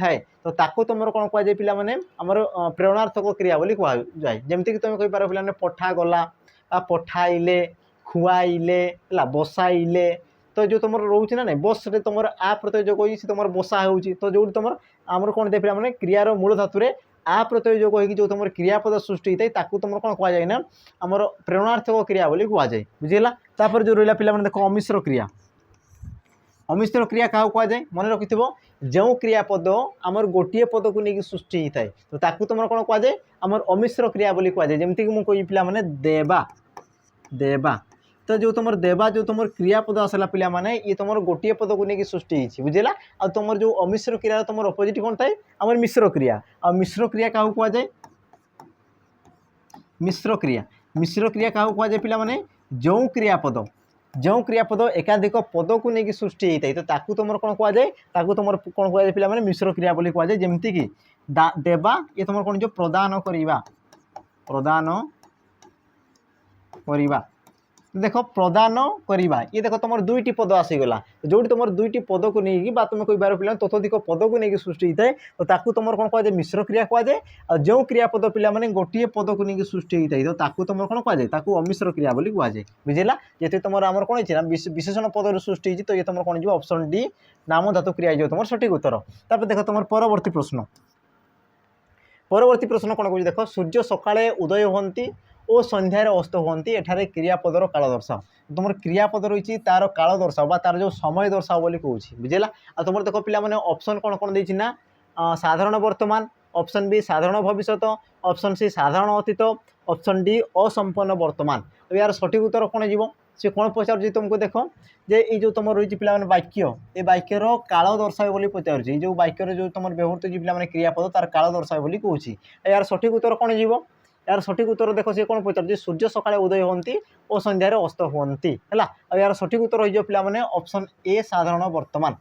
तो ताकू तुम कौन कहुए पे आमर प्रेरणार्थक क्रिया बोली कहुए जमती तुम कहींपार पे पठा गला पठाइले खुआइले बसाइले तो जो तुम रोचे ना नहीं बस से तुम आ प्रत्यय जोग हो तुम बसा हो तो जो तुम आमर कौन दे पे क्रियार मूल धातु में आ प्रत्यय जोग हो जो तुम क्रियापद सृष्टि होता है ताकू तुम कौन कहुए ना आमर प्रेरणार्थक क्रिया बोली कहुए बुझेगा। तापर जो रहा पे देख अमिश्र क्रिया क्या कहुए मन रखिथो जो क्रियापद आमर गोटे पद को लेकिन सृष्टि होता है तो ताकू तुम कौन कहुए आमर अमिश्र क्रिया बोली कहुए जमती कि मुझे पे देवा देवा तो जो तुम देवा जो तुम क्रियापद आसला पे ये तुम गोटे पद को लेकिन सृष्टि होती बुझेगा आ तुम जो अमिश्र क्रिया तुम अपोजिट कौन थाए आमर मिश्र क्रिया आ मिश्र क्रिया क्या कहुए मिश्र क्रिया क्या कहुए पे जो क्रियापद एकाधिक पद को लेकिन सृष्टि होता है तो ताकू तुम कौन कहुए तुम कौन कहुए पे मिश्र क्रिया बोली कहुए जमती कि देवा ये तुम कौन जो प्रदान करवा देख प्रदान करवा ये देख तुम दुईटी पद आसीगला जो तुम दुईटी पद को लेकिन तुम कही पार पे ततोधिक पद को लेकिन सृष्टि होता है तो ताकू तुम कौन कहुए मिश्र क्रिया कहुए और जो क्रियापद पे गोटे पद को लेकिन सृष्टि होता है तो ताकू तुम कौन कहुए अमिश्र क्रिया बोली कहुए बुझेगा ये तुम आम कौन है विशेषण पद सृष्टि तो ये तुम कौन ऑप्शन डी नाम धातु क्रिया जो तुम सठिक उत्तर। तापर देख तुम परवर्ती प्रश्न कौन कह देख सूर्य सकाळे उदय होती और संध्यार अस्त होती एठारे क्रियापदर काल दर्शाओ तुम क्रियापद रही तार काल दर्शाओ तार जो समय दर्शाओ बोली कहूँ बुझेगा आ तुम देख पे ऑप्शन कौन कौन देना साधारण वर्तमान ऑप्शन बी साधारण भविष्यत ऑप्शन सी साधारण अतीत ऑप्शन डी असंपन्न वर्तमान यार सठिक उत्तर कौन जीव सी कौन पचार तुमको देख जे ये जो तुम रही पे वाक्य ये वाक्यर काल दर्शाए बोली पचार जो वाक्यर जो तुम व्यवहृत पे क्रियापद तार काल दर्शाए बोली कहूँ यार सठिक उत्तर कौन जीव यार सठिक उत्तर देख सी कौन पचार सूर्य सकाळे उदय होती और संध्यार अस्त होती है यार सठिक उत्तर हो पे ऑप्शन ए साधारण वर्तमान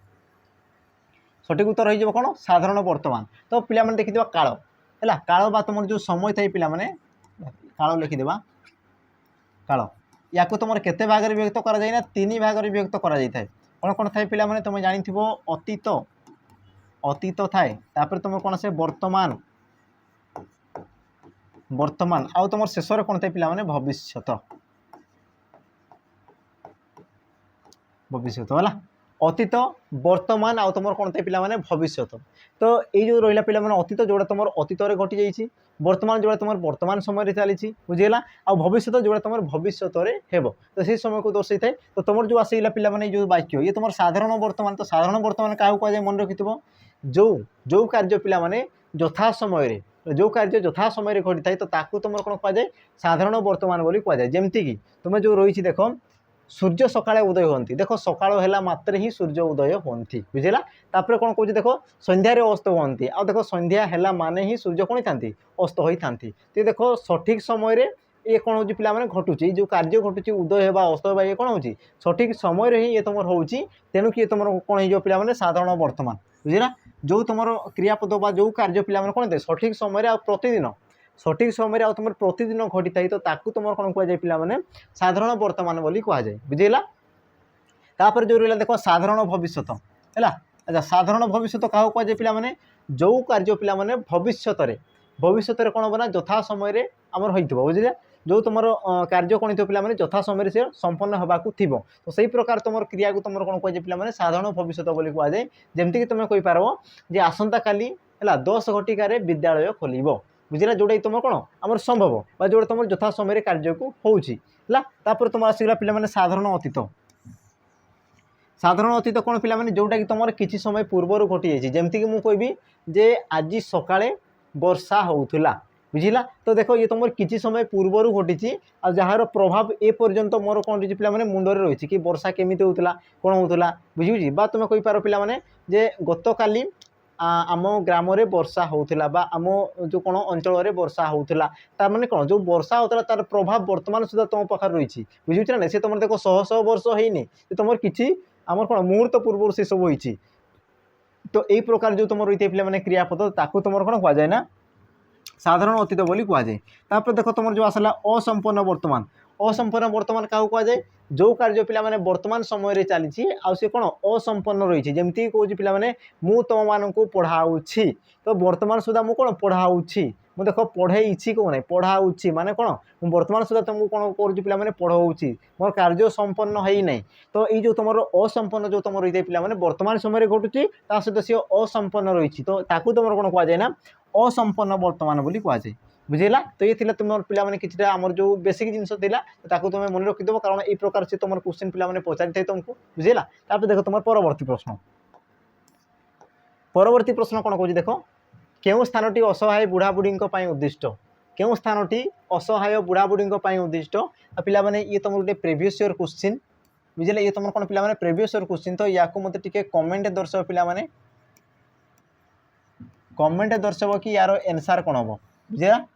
सठिक उत्तर हो कौन साधारण वर्तमान तो पिला देखिए काल है काल बा तुम जो समय थाई पिला काल लिखिदेवा काल या तुम केते भाग विभक्त करा जाए ना तीन भाग विभक्त करा जाए कौन कौन थाए पिला तुम जानी अतीत अतीत थाए तापर तुम कौन से वर्तमान वर्तमान आउ तुम शेष कौन थे पिला भविष्यत भविष्यत है अतीत वर्तमान आउ तुम कौन थे पिला भविष्यत तो ये रहा पिला अतीत जोड़ा तुम अतीत घटी जाइए वर्तमान जोड़ा तुम वर्तमान समय चली बुझेगा आ भविष्य जोड़ा तुम भविष्यत हेब तो से समय को दर्शाई थाए तो तुम जो आसला पे जो वाक्य ये तुम साधारण वर्तमान तो साधारण वर्तमान क्या कहुए मन रखि जो जो कार्य पिला यथा समय जो कार्य यथा समय घटी थाए तो ताकू तुम कौन कहुए साधारण वर्तमान बोली कहुए जमती कि तुम जो रही देख सूर्य सकाळे उदय होती देख सकाळ है मात्रे ही सूर्य उदय होती बुझेगा तापर कौन कह देख संध्यारे अस्त होती आ देख संध्या है माने ही सूर्य कौन था अस्त होता तो देख सठिक समय ये कौन हो पे घटुची जो कार्य घटुची उदय होगा अस्त होगा ये कौन हो सठिक समय ही ये तुम हो तेणु कि तुम कौन हो पे साधारण वर्तमान बुझेगा जो तुम क्रियापद बा जो कार्य पे कौन थे सठिक समय प्रतिदिन सठिक समय आ तुम प्रतिदिन घटी थाई तो ताकू तुम कौन कहुए पे साधारण वर्तमान बोली कहुए बुझेगा तापर जो रहा देख साधारण भविष्यत है अच्छा साधारण भविष्यत क्या कहुए पे जो कार्य पे भविष्यत भविष्यत कौन हम ना यथा समय आमर हो बुझे जो तुम कार्य कौन पे यथा समय से संपन्न होगाकू थी तो सही प्रकार तुम क्रिया को तुम कौन कहुए पे साधारण भविष्यत बोली कहुए जमती कि तुम कहींपार जे आसंता काली है 10 घटिकार विद्यालय खोल बुझेगा जोटा तुम कौन आम संभव बा जोटा तुम यथा समय कार्य को होपर तुम आसगला पे साधारण अतीत साधारण अतीत कौन पे जोटा कि तुम किसी समय पूर्वर घटी जाइए जमती कि मुझे कहबी जे आज सकाळे वर्षा होउथुला बुझिला तो देख ये तुम किसी समय पूर्वर घटी आ जार प्रभाव ए पर्यंत मोर कौन रही पे मुंडरे रही कि वर्षा केमी होता कौन होता बुझी बा तुम कहींपार पे जे गत काली आम ग्राम रे वर्षा होउथिला बा आम जो कौन अंचल रे वर्षा होउथिला तार माने कौन जो वर्षा होता तार प्रभाव वर्तमान सुधा तुम पाखे रही बुझे ना से तुम देख 100 वर्ष है तुम कि आम कौन मुहूर्त पूर्व से सब होती तो यही प्रकार जो तुम रही पे क्रियापद ताकू तुम कौन कहुए ना साधारण अतीत बोली कहुए तापर देख तुम जो आसला असंपन्न वर्तमान क्या कहुए जो कार्य पे वर्तमान समय चली सी कौन असंपन्न रही जमती कौन पे मु तुम मान पढ़ाऊँगी तो वर्तमान सुधा मुझे कौन पढ़ाऊँगी मुझे देख पढ़े कौन पढ़ाऊँगी माने कौन मुझे वर्तमान सुधा तुमको कौन कर पे पढ़ाऊँगी मोर कार्य संपन्न है नहीं तो ये जो तुम असंपन्न जो तुम रही पे वर्तमान समय घटुची सहित सी असंपन्न रही तो ताकू तुम कौन कहुए ना असंपन्न वर्तमान बोली कहुए बुझेगा तो ये तुम पे कि आमर जो बेसिक जिनस तुम मन रखिदेव कारण ये प्रकार से तुम क्वेश्चन पे पचारि थे तुमको बुझेगा तापर देख तुम परवर्ती प्रश्न कौन कह देख केउ स्थानटी असहाय बुढ़ा बुढ़ी उद्दिष्ट केउ स्थानटी असहाय बुढ़ा बुढ़ी उद्दिष्ट पे ये तुम गोटे प्रिवियस ईयर क्वेश्चन बुझे ये तुम कौन पे प्रिवियस ईयर क्वेश्चन तो या मत टे कमेंट दर्शक पे कमेंट दर्शक कि यार एनसार कौन हम बुझेगा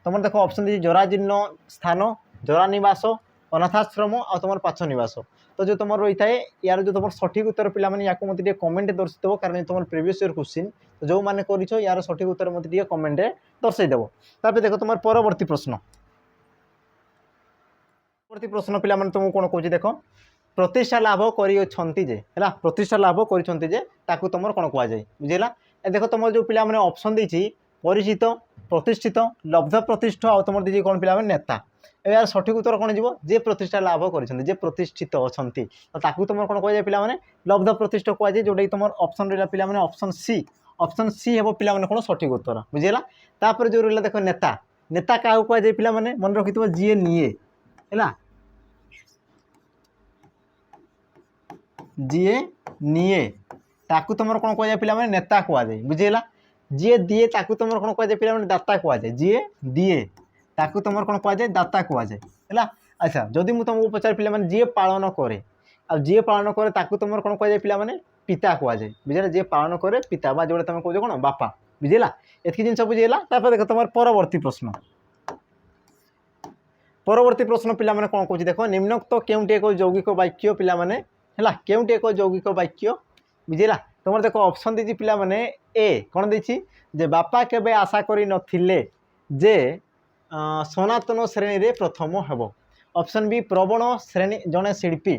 तुम देख ऑप्शन दी जराजीर्ण स्थान जरा निवास अनाथाश्रम और तुम पाछ निवास तो जो तुम रही है यार जो तुम सठिक उत्तर पे या मत कमेंट दर्शेदेव कारण तुम प्रिवियस ईयर क्वेश्चन तो जो मैंने कर यार सठिक उत्तर मत कमेंट दर्शेदेव तापर देख तुम परवर्ती प्रश्न परवर्ती प्रश्न पिला माने तुमको कोन कहूची देख प्रतिष्ठा लाभ करियछंती जे हैला प्रतिष्ठा लाभ करियछंती जे ताकू तुमर कोन कहवा जाय बुझिला ए देखो तुमर जो पिला माने ऑप्शन देछि परिचित प्रतिष्ठित लब्ध प्रतिष्ठ आ तुमर देछि कोन पिला माने नेता ए यार सठिक उत्तर कोन जीवो जे प्रतिष्ठा लाभ करियछंती जे प्रतिष्ठित अछंती तो ताकू तुमर कोन कहवा जाय पिला माने लब्ध प्रतिष्ठ कहवा जाय जोडै तुमर ऑप्शन रहला पिला माने ऑप्शन सी हेबो पिला माने कोन सठिक उत्तर बुझिला तापर जो रहला देखो नेता नेता काहू कहवा जाय पिला माने मन रखितबो जीए निए हैला जीए निए ताकू तुमर कोन कहवा जाय पिला माने नेता कहवा जाय बुझिला जीए दिए ताकू तुमर कोन कहवा जाय पिला माने दाता कहवा जाय जीए दिए ताकू तुमर कोन कहवा जाय दाता कहवा जाय हैला अच्छा जदि मु तुमको पचार पिला माने जीए पालन करे आ जीए पालन करे ताकू तुमर कोन कहवा जाय पिला माने पिता कहवा जाय बुझिला जे पालन करे पिता बा जोडे तुम कहजो कोन बापा बुझिला एतकी जिंस बुझिला तापर देखो तुमर परवर्ती प्रश्न पिला माने कोन कहूची देखो निम्नोक्त केउटी एक यौगिक वाक्य पिला माने हैला केउटी एक यौगिक वाक्य बुझिला तुमर देखो ऑप्शन देछि पिला माने ए कोन देछि जे बापा केबे आशा करि नथिले जे सनातन श्रेणी रे प्रथम हेबो ऑप्शन बी प्रवण श्रेणी जने शिल्पी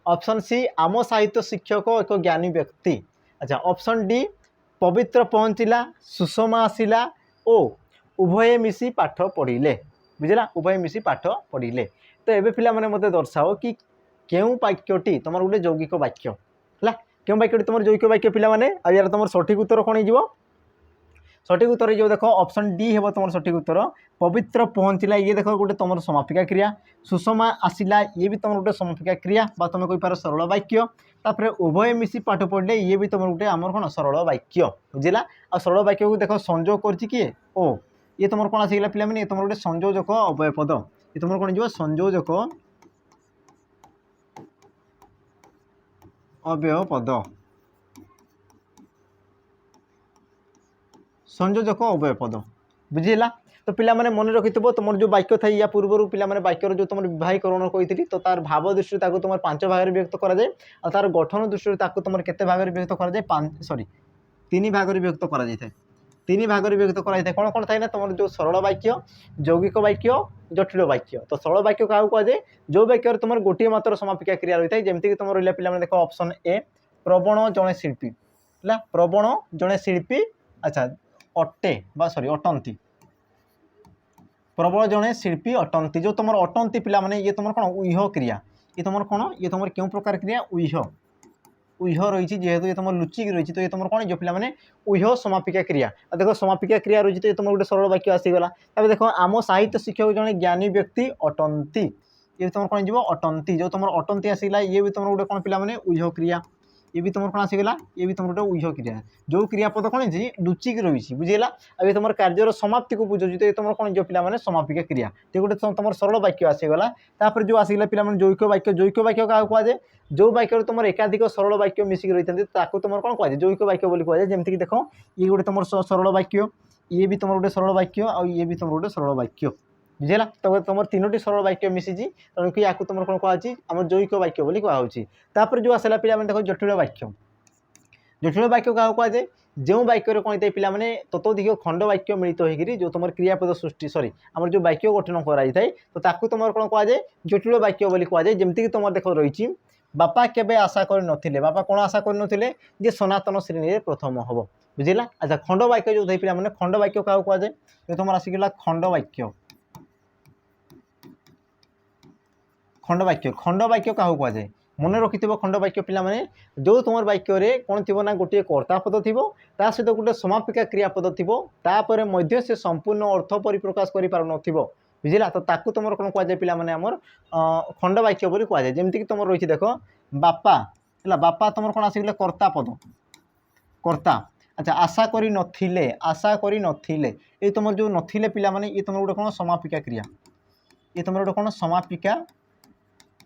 ऑप्शन सी आम साहित्य शिक्षक एक ज्ञानी व्यक्ति अच्छा ऑप्शन डी पवित्र पहुँचला सुषमा आसिला ओ उभय मिसी पाठ पढ़िले बुझला उभय मिसी पाठ पढ़िले तो एबे पिला माने मते दर्शाओ कि केउ वाक्यटी तुमर गोटे यौगिक वाक्य है केउ वाक्यटी तुमर यौगिक वाक्य पिला माने आ यार तुमर सठिक उत्तर कोन हिजबो सठिक उत्तर जो देखो ऑप्शन डी हेबो तुमर सठिक उत्तर पवित्र पहुँचला ये देखो गोटे तुमर समापिका क्रिया सुषमा आसिला ये भी तुमर गोटे समापिका क्रिया बा तुम कहि पारो सरल वाक्य तापर उभय मिसी पाठ पढ़ले ये भी तुमर गोटे आमर कोन सरल वाक्य बुझिला आ सरल वाक्य को देखो संयोग करछि कि ओ ये तुम कौन आसगला पिला माने तुम गोटे संयोजक अव्यय पद ये तुम कौन जीव संयोजक अव्यय पद संयोजक अव्यय पद बुझिला तो पिला माने मन रखिथबो तुम जो वाक्य था या पूर्व पिला माने वाक्यर जो तुम विभागीकरण कही तो तार भाव दृष्टि तुम 5 भाग में व्यक्त करा जाए और तार गठन दृष्टि तुम केते भाग में व्यक्त करा जाए 3 भाग में व्यक्त करा जाए 3 भाग में व्यक्त कराई कौन कौन थाए ना तुम जो सरल वाक्य यौगिक वाक्य जटिल वाक्य तो सरल वाक्य क्या कहुए जो वाक्य तुम गोटे मात्र समापिका क्रिया रही है जमीक तुम रहा पे देख ऑप्शन ए प्रवण जड़े शिल्पी है प्रवण जड़े शिल्पी अच्छा अटे सॉरी अटंती प्रबल जड़े शिल्पी अटंती जो तुम अटंती पिला माने ये तुम कौन उह क्रिया ये तुम कौन ये तुम क्यों प्रकार क्रिया उह रही जेहेतु ये तुम लुचिक रही तो ये तुम कौन जो पिला माने उह समापिका क्रिया देखो समापिका क्रिया रही तो ये तुम गोटे सरल वाक्य आसीगला तब देखो आम साहित्य शिक्षक जड़े ज्ञानी व्यक्ति अटंती ये तुम कौन जीव अटंती जो तुम अटंती आसीगला ये भी तुम गोटे कौन पिला माने उह क्रिया ये भी तुम कौन आसीगला ये भी तुम गोटे उह क्रिया जो क्रियापद कौन है लुचिक रही बुझेगा अब तुम कार्यर समाप्ति को बुझे तो ये तुम कौन जो पिला माने समापिका क्रिया तो गोटे तुम सरल वाक्य आसीगला तापर जो आसीगला पिला माने जैविक वाक्य क्या कहुए जो वाक्य तुम एकाधिक सरल वाक्य मिसिक रही तुम कौन कहुए जैविक वाक्य बोली कहुए जमीक देख ये गोटे तुम सरल वाक्य ये भी तुम गोटे सरल वाक्य आ ये भी तुम गोटे सरल वाक्य बुझेगा तब तुम 3टी सरल वाक्य मिसिची तेणुक या तुम कौन कहुच्छी आम जैविक वाक्य बोली कहुच्छी जो आसला पे देख जटिल वाक्य क्या कहुए जो वाक्य कौन होता है पे ततोधिक खंड वाक्य मिलित होकर जो तुम क्रियापद सृष्टि सॉरी आम जो वाक्य गठन कराई तो ताकू तुम कौन कहुए जटिल वाक्य बोली कहुए जमीक तुम देख रही बापा केबे आशा कर नथिले बापा कौन आशा कर नथिले जे सनातन श्रेणी रे प्रथम हम बुझेगा अच्छा खंड वाक्य जो थे पे खंड वाक्य क्या कहुए तुम आसिगला खंड वाक्य क्या कहुए मन रखि खंड वाक्य पिला माने जो तुम वाक्य रे कौन थी ना गोटे कर्ता पद थी सहित गोटे समापिका क्रियापद थी तापर मध्य से संपूर्ण अर्थ परिप्रकाश कर पार न बुझेगा तो ताकू तुम कौन कहुए पे आमर खंड वाक्य बोली कहुए जमीक तुम रही देख बापा है बापा तुम कौन आसिगला कर्ता पद कर्ता अच्छा आशा करी नथिले ये तुम जो नथिले पिला माने ये तुम गोटे कौन समापिका क्रिया ये तुम गोटे कौन समापिका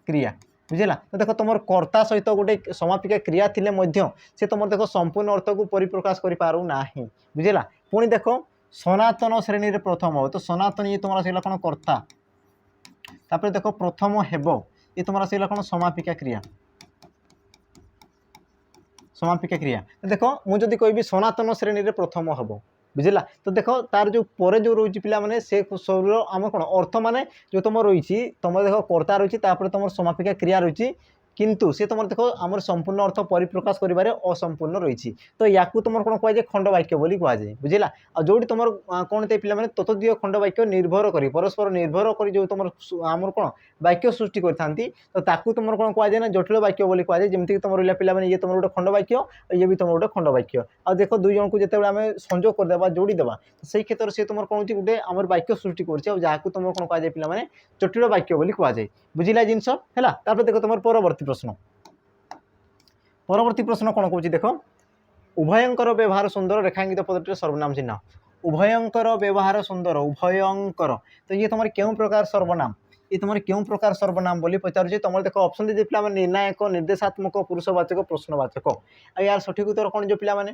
क्रिया बुझेगा तो देख तुम कर्ता सहित गोटे समापिका क्रिया थिले मध्य से तुम देख संपूर्ण अर्थ को परिप्रकाश कर पारू ना बुझेगा पुणी देख सनातन श्रेणी रे प्रथम हो तो सनातन ये तुम आसगला कौन कर्ता तापर देख प्रथम हेब ये तुम आसगला कौन समापिका क्रिया देख मुझे कहबी सनातन श्रेणी रे प्रथम हम बुझला। तो देख तार जो पर जो रही पिला माने से शरीर आम कौन अर्थ माने जो तुम रही तुम देख कर्ता रही तुम समापिका क्रिया रही किंतु सी तुम देख आम संपूर्ण अर्थ परिप्रकाश कर असंपूर्ण रही तो या तुम कौन कहुए खंड वाक्य बोली कहुए बुझला। आ जो तुम कौन थे पे तत्दीय खंड वाक्य निर्भर कर परस्पर निर्भर कर जो तुम आम कौन वाक्य सृष्टि करती तो ताकू तुम कौन कहुए ना जटिल वाक्य बोली कहुए जमीक तुम रहा पे ये तुम गोटे खंड वाक्य ये भी तुम गोटे खंड वाक्य आ देख दुई जन को जिते आम संजोग करदे जोड़ीदेवा से क्षेत्र से तुम कौन गोटे आम वाक्य सृष्टि कर तुम कौन कहुए पे जटिल वाक्य बोली कहुए बुझिला जिनस है। देख तुम परवर्ती प्रश्न कौन कौन देख उभयंकर व्यवहार सुंदर रेखांकित पदटी सर्वनाम चिन्ह उभयंकर व्यवहार सुंदर उभयंकर तो ये तुम क्यों प्रकार सर्वनाम ये तुम क्यों प्रकार सर्वनाम बोली पचार तुम देख ऑप्शन दे पे निर्णायक निर्देशात्मक पुरुषवाचक प्रश्नवाचक आ यार सठिक उत्तर कौन जो पे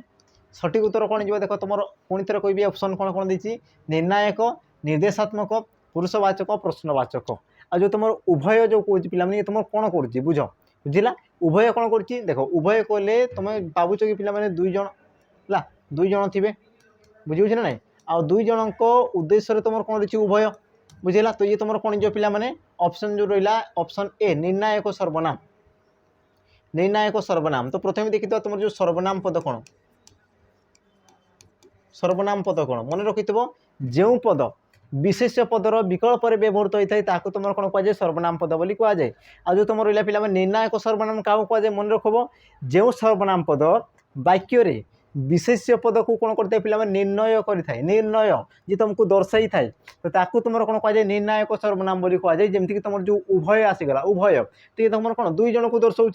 सठिक उत्तर कौन जो देख तुम पुणी थर कोई ऑप्शन कौन कौन देती निर्णायक निर्देशात्मक पुरुषवाचक प्रश्नवाचक आ जो तुम उभय जो कौन पे तुम कौन कर बुझ बुझला उभय कौन कर देख उभय कहले तुम भावुच कि पे दुई जन है दुई जन थे बुझे ना आ दुई जन उद्देश्य तुम कौन रही उभय बुझेगा। तो ये तुम कौन जो पे ऑप्शन जो रहा ऑप्शन ए निर्णायक सर्वनाम निर्णायक सर्वनाम। तो प्रथम देखी तुम जो सर्वनाम पद कौन सर्वनाम पद कौन मन रखि जो पद विशेष पदर विकल्प व्यवहृत होता है तुम कौन कहुए सर्वनाम पद बोली कहुए। आ जो तुम रहा पे निर्णायक सर्वनाम क्या कहुए मन रख जो सर्वनाम पद वाक्य विशेष पद को कौन करते पे निर्णय करें निर्णय जी तुमको दर्शाई थाए तो ताकू तुम कौन कहुए निर्णायक सर्वनाम बोली कहुए जमीक तुम जो उभय आसीगला उभय तो ये तुम कौन दुई जन को दर्शाऊँ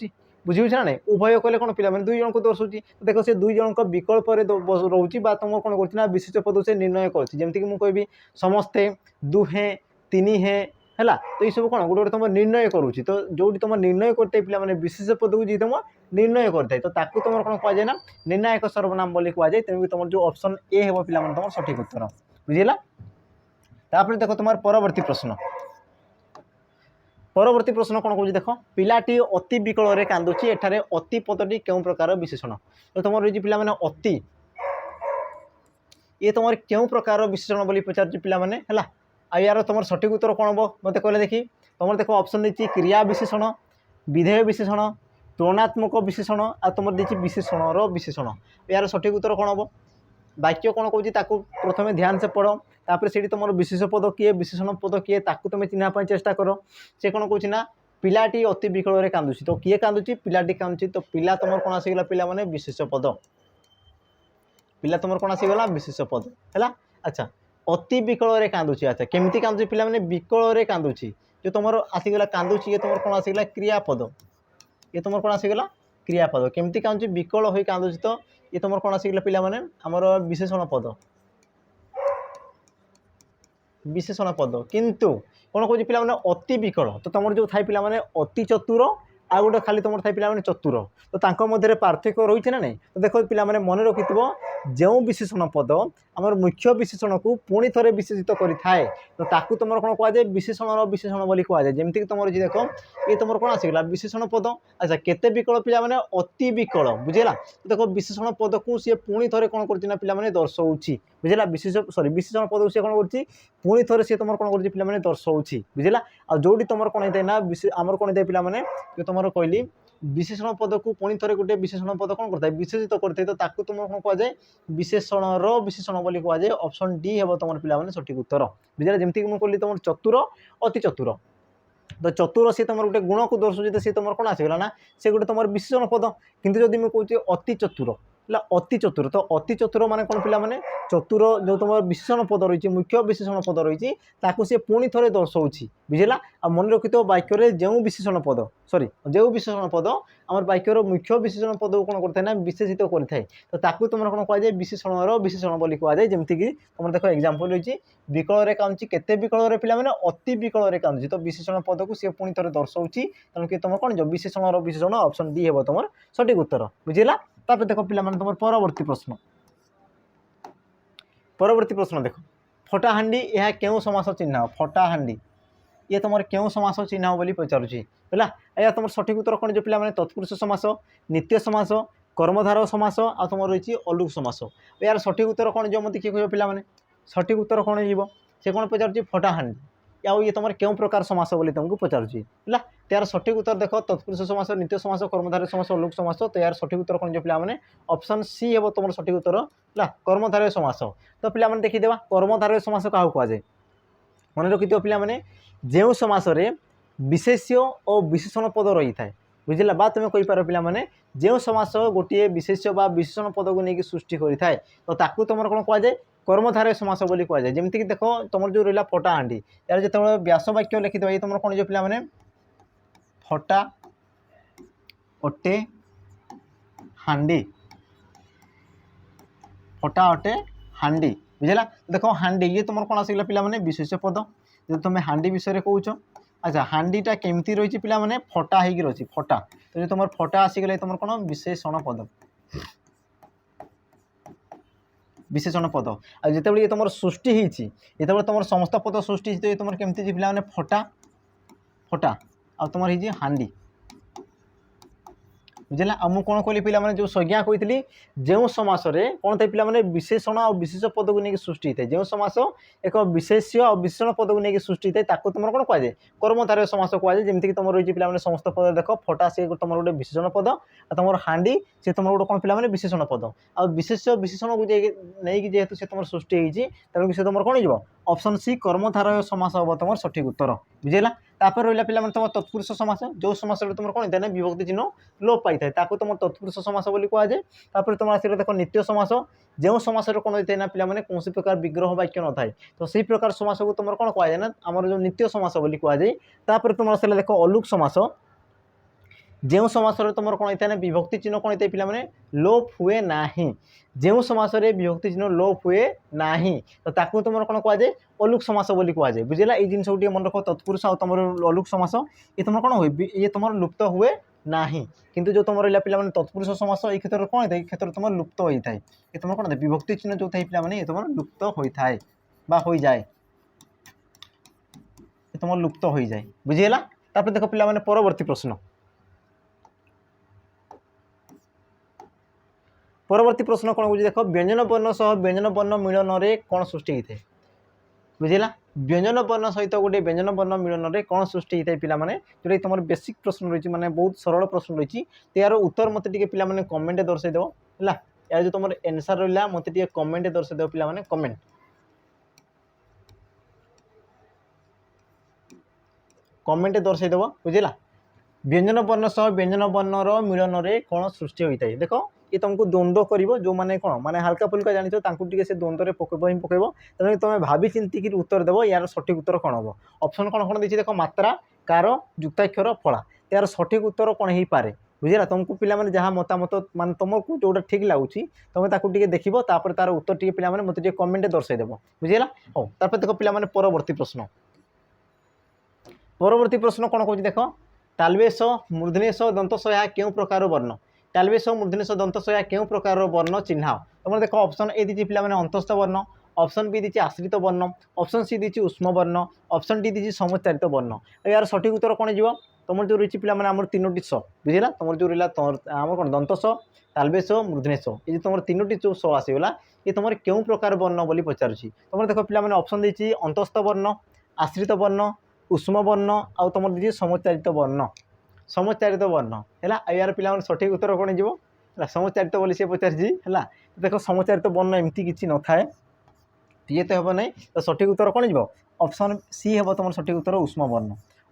बुझे ना नहीं उभय कहले कौन पे दुई जन को दर्शाऊँ तो देख से दुई जन विकल्प रोचे तुम कौन कर विशेष पद से निर्णय करमती मुझे कहि समस्ते दुहे तीन है है तो ये सब कौन गोटे तुम निर्णय करुच्ची तो जो तुम निर्णय करते पे विशेष पद को जी तुम निर्णय करते तो ताकू तुम कौन कहुए ना निर्णायक सर्वनाम बोली कहुए तेणुक तुम जो ऑप्शन ए है पे तुम सठिक उत्तर बुझेगा। तापर देख तुम परवर्ती प्रश्न कौन कौन देख पिलाटी अति विकल में कांदुची एठारे अति पदटी क्यों प्रकार विशेषण तो तुम रही पे अति ये तुम क्यों प्रकार विशेषण बोली पचार पे है आ यार तुम सठिक उत्तर कौन हम मत कहले देखी तुम देख ऑप्शन देती क्रिया विशेषण विधेय विशेषण तुलनात्मक विशेषण आ तुम देती विशेषण विशेषण यार सठिक उत्तर कौन हम वाक्य कौन कौन प्रथम ध्यान से पढ़ तापर से तुम विशेष पद किए विशेषण पद किए तुम चिन्ह चेष्टा कर से कौन कौन ना पिलाटी अति विकल में कांदुची तो किए कांदुची पिलाटी कांदुची तो पिला तुम कौन आसीगला पिला माने विशेष पद पिला तुम कौन आसीगला विशेष पद है। अच्छा अति विकल में कांदुची अच्छा केमती कांदुची पिला माने विकल में कांदुची जो तुम आसीगला कांदुची ये तुम कौन आसीगला क्रियापद ये तुम कौन आसीगला क्रियापद केमती कांदुची विकल हो कांदुची तो ये तुम कौन आसीगला पिला माने हमर विशेषण पद विशेषण पद किंतु कौन कौन पे अति विकल तो तुम जो थाई पे अति चतुर आ गोटे खाली तुम थाई पे चतुर तो मध्य पार्थक्य रही ना नहीं तो देख पे मन रखि जो विशेषण पद आम मुख्य विशेषण को पुणी थे विशेषित करें तो ताकू तुम कौन कहुए विशेषण विशेषण बोली कहुए जमीक तुम देख ये तुम कौन आसीगला विशेषण पद अच्छा केते विकल पे अति विकल बुझेगा तो देख विशेषण पद को सी पुणी थे कौन करना पे दर्शाऊँगी बुझेगा विशेष सॉरी विशेषण पद को सी कौन कर थे सी तुम कौन कर दर्शाऊँगी बुझेगा आ जो तुम कौन होता है ना आमर कौन होता है पे तुम कहली विशेषण पद को पुणी थे गोटे विशेषण पद कौन करता है विशेषित करते तो ताकू तुम कौन कहुए विशेषण विशेषण बोली कहुए ऑप्शन डी है तुम पे सठिक उत्तर बुझे जमीक मुझे कहली तुम चतुर अति चतुर तो चतुर सी तुम गोटे गुण को दर्शाऊँ तो सी तुम कौन आसीगला ना से गोटे तुम विशेषण पद किंतु जदि मुझे कहूँ अति चतुर अति चतुर तो अति चतुर माने कौन पे चतुर जो तुम विशेषण पद रही मुख्य विशेषण पद रही सी पुणी थे दर्शाऊँगी बुझेगा आ मन रखि वाक्य जो विशेषण पद सॉरी जो विशेषण पद आम वाक्यर मुख्य विशेषण पद को कौन करता है ना विशेषित करें तो ताकू तुम कौन कहुए विशेषण विशेषण बोली कहुए जमीक तुम देख एग्जांपल रही विकल में कांदुची केते विकल में पे अति विकल में कांदुची तो विशेषण पद को सी पुणी थे दर्शाऊँगी तेणुक तुम कौन जो विशेषण विशेषण ऑप्शन डी है तुम सठिक उत्तर बुझेगा। तापर देख पे तुम परवर्ती प्रश्न देख फटाहांडी यह क्यों समास चिन्ह फटाहांडी ये तुम क्यों समास चिन्ह बोली पचारुची है या तुम सठिक उत्तर कौन जो पे तत्पुरुष समास नित्य समास कर्मधारय समास आ तुम रही अलुक समास। यार सठिक उत्तर कौन जो मत किए कह पे सठिक उत्तर कौन हो से कौन पचार फटाहांडी आउ ये तुम क्यों प्रकार समास बोली तुमको पचारुची है। यार सठिक उत्तर देख तत्पुरुष समास नित्य समास कर्मधारय समास अलुक समास। तो यार सठिक उत्तर कौन जो पे ऑप्शन सी हे तुम सठिक उत्तर है कर्मधारय समास। तो पे देखीदेवा कर्मधारय समास क्या कहुए मन रखि पे जो समास विशेष्य और विशेषण पद रही है बुझला बा तुम कहीपर पे जो समास गोटे विशेष्य बा विशेषण पद को लेकिन सृष्टि करें तो ताकू तुम कौन कहुए कर्मधारय समास बोली कहुए। जमीक देख तुम जो रहा फटाहांडी यार जो व्यास वाक्य लिखिदेव ये तुम कौन जो पे फटा अटे हांडी फटा अटे हांडी बुझला। देख हांडी ये तुम कौन आसगला पे विशेष पद जो तुम हांडी विषय कौच। अच्छा हांडीटा केमती रही पे फटा हो रही फटा तो जो तुम फटा आसीगले तुम कौन विशेषण पद विशेषण पद आ जिते ये तुम सृष्टि होती ये तुम समस्त पद सृष्टि तो तुम केमती पे फटा फटा आ तुम हांडी बुझला। आ मुझे कौन कहली पे जो संज्ञा कही जो समास कौन थे पे विशेषण और विशेष पद को लेकिन सृष्टि होता है जो समास एक विशेष्य और विशेषण पद को लेकिन सृष्टि होता है तुम कौन कहुए कर्मधारय समास कहुए। जमीक तुम रही पे समस्त पद देख फटा सी तुम गोटे विशेषण पद आ तुम हांडी से तुम गोटे कौन पे विशेषण पद आ विशेष्य विशेषण को नहीं जेहेतु से तुम सृष्टि होती तेणु से तुम कौन हो ऑप्शन सी कर्मधारय समास हम तुम सठिक उत्तर बुझेगा। तापर रहा पे तुम तत्पुरुष समास जो समास तुम कौन होता है विभक्ति चिन्ह लोप पाई था तुम तत्पुरुष समास बोली कहुए। तापर तुम आस देख नित्य समास जो समास कौन होता है ना पे कौन प्रकार विग्रह वाक्य न थाए तो सही प्रकार समास को तुम कौन कहुए ना आम जो नित्य समास बोली कहुए। तापर तुम आस देख अलुक समास जो समास तुम कौन होता है विभक्ति चिन्ह कौन होता है पे लोप हुए ना जो समास विभक्ति चिन्ह लोप हुए ना तो तुम कौन कहुए अलुक समास बोली कहुए बुझेगा। ये जिन मन रख तत्पुरुष और तुम अलुक समास ये तुम कौन हुए ये तुम लुप्त हुए ना किंतु जो तुम रहा पे तत्पुरुष समास ये क्षेत्र में कौन होता है क्षेत्र तुम लुप्त होता है ये तुम कौन विभक्ति चिन्ह जो थे पे ये तुम लुप्त होता है हो जाए ये तुम लुप्त हो जाए बुझीगला। तापर देख पे परवर्ती प्रश्न परवर्ती प्रश्न कौन हो देख व्यंजन वर्ण सह व्यंजन वर्ण मिलन में कौन सृष्टि होता है बुझेगा। व्यंजन वर्ण सहित गोटे व्यंजन वर्ण मिलन में कौन सृष्टि होता है पे जो तुम बेसिक प्रश्न रही माने बहुत सरल प्रश्न रही तो यार उत्तर मत पे कमेंट दर्शाईदेव है यार जो तुम एनसर रहा मत कमेंट दर्शाईदेव पे कमेंट कमेंट दर्शाईदेव बुझेगा। व्यंजन वर्ण सह व्यंजन वर्णर मिलन में कौन सृष्टि होता है देख ये तुमको द्वंद्व कर जो मैंने कौन मैंने हल्का फुल्का जानी से द्वंद्व पकेब ही पकेब तेणु तुम भाभी चिंतिक उत्तर देव यार सठिक उत्तर कौन हम ऑप्शन कौन कौन देखिए देख मात्रा कार युक्ताक्षर फला यार सठिक उत्तर कौन हो पारे बुझेगा। तुमको पे जहाँ मतामत मान तुमको जोटा ठीक लगुच तुम देख तार उत्तर टी पे मत कमेंट दर्शाईदेव बुझेगा। हो तापर देख पे परवर्ती प्रश्न कौन कौन देख तालवेश मूर्धनेश दंतस यह क्यों प्रकार वर्ण तालवेश मूर्धनेश दंतस यह क्यों प्रकार वर्ण चिन्ह तुम देख ऑप्शन ए दी पे अंतस्थ वर्ण ऑप्शन बी दी आश्रित वर्ण ऑप्शन सी दी उष्म वर्ण ऑप्शन डी दी समुच्चारित वर्ण यार सठिक उत्तर कौन हो तुम जो रही पे आम तीनो स बुझेगा तुम जो रहा आम कौन दंतस तालवेश मूर्धनेश ये तुम तीनो जो स आसगला ये तुम क्यों प्रकार वर्ण बोली पचारुची तुम देख पे ऑप्शन देती अंतस्थ वर्ण आश्रित वर्ण उष्म वर्ण आ तुम दीजिए समुच्चारित वर्ण है यार पे सठिक उत्तर कौन हो समुच्चारित बोली सी पचारि है देख समुच्चारित वर्ण एमती किसी न थाए ये तो हम ना तो सठिक उत्तर कौन हो ऑप्शन सी हे तुम सठिक उत्तर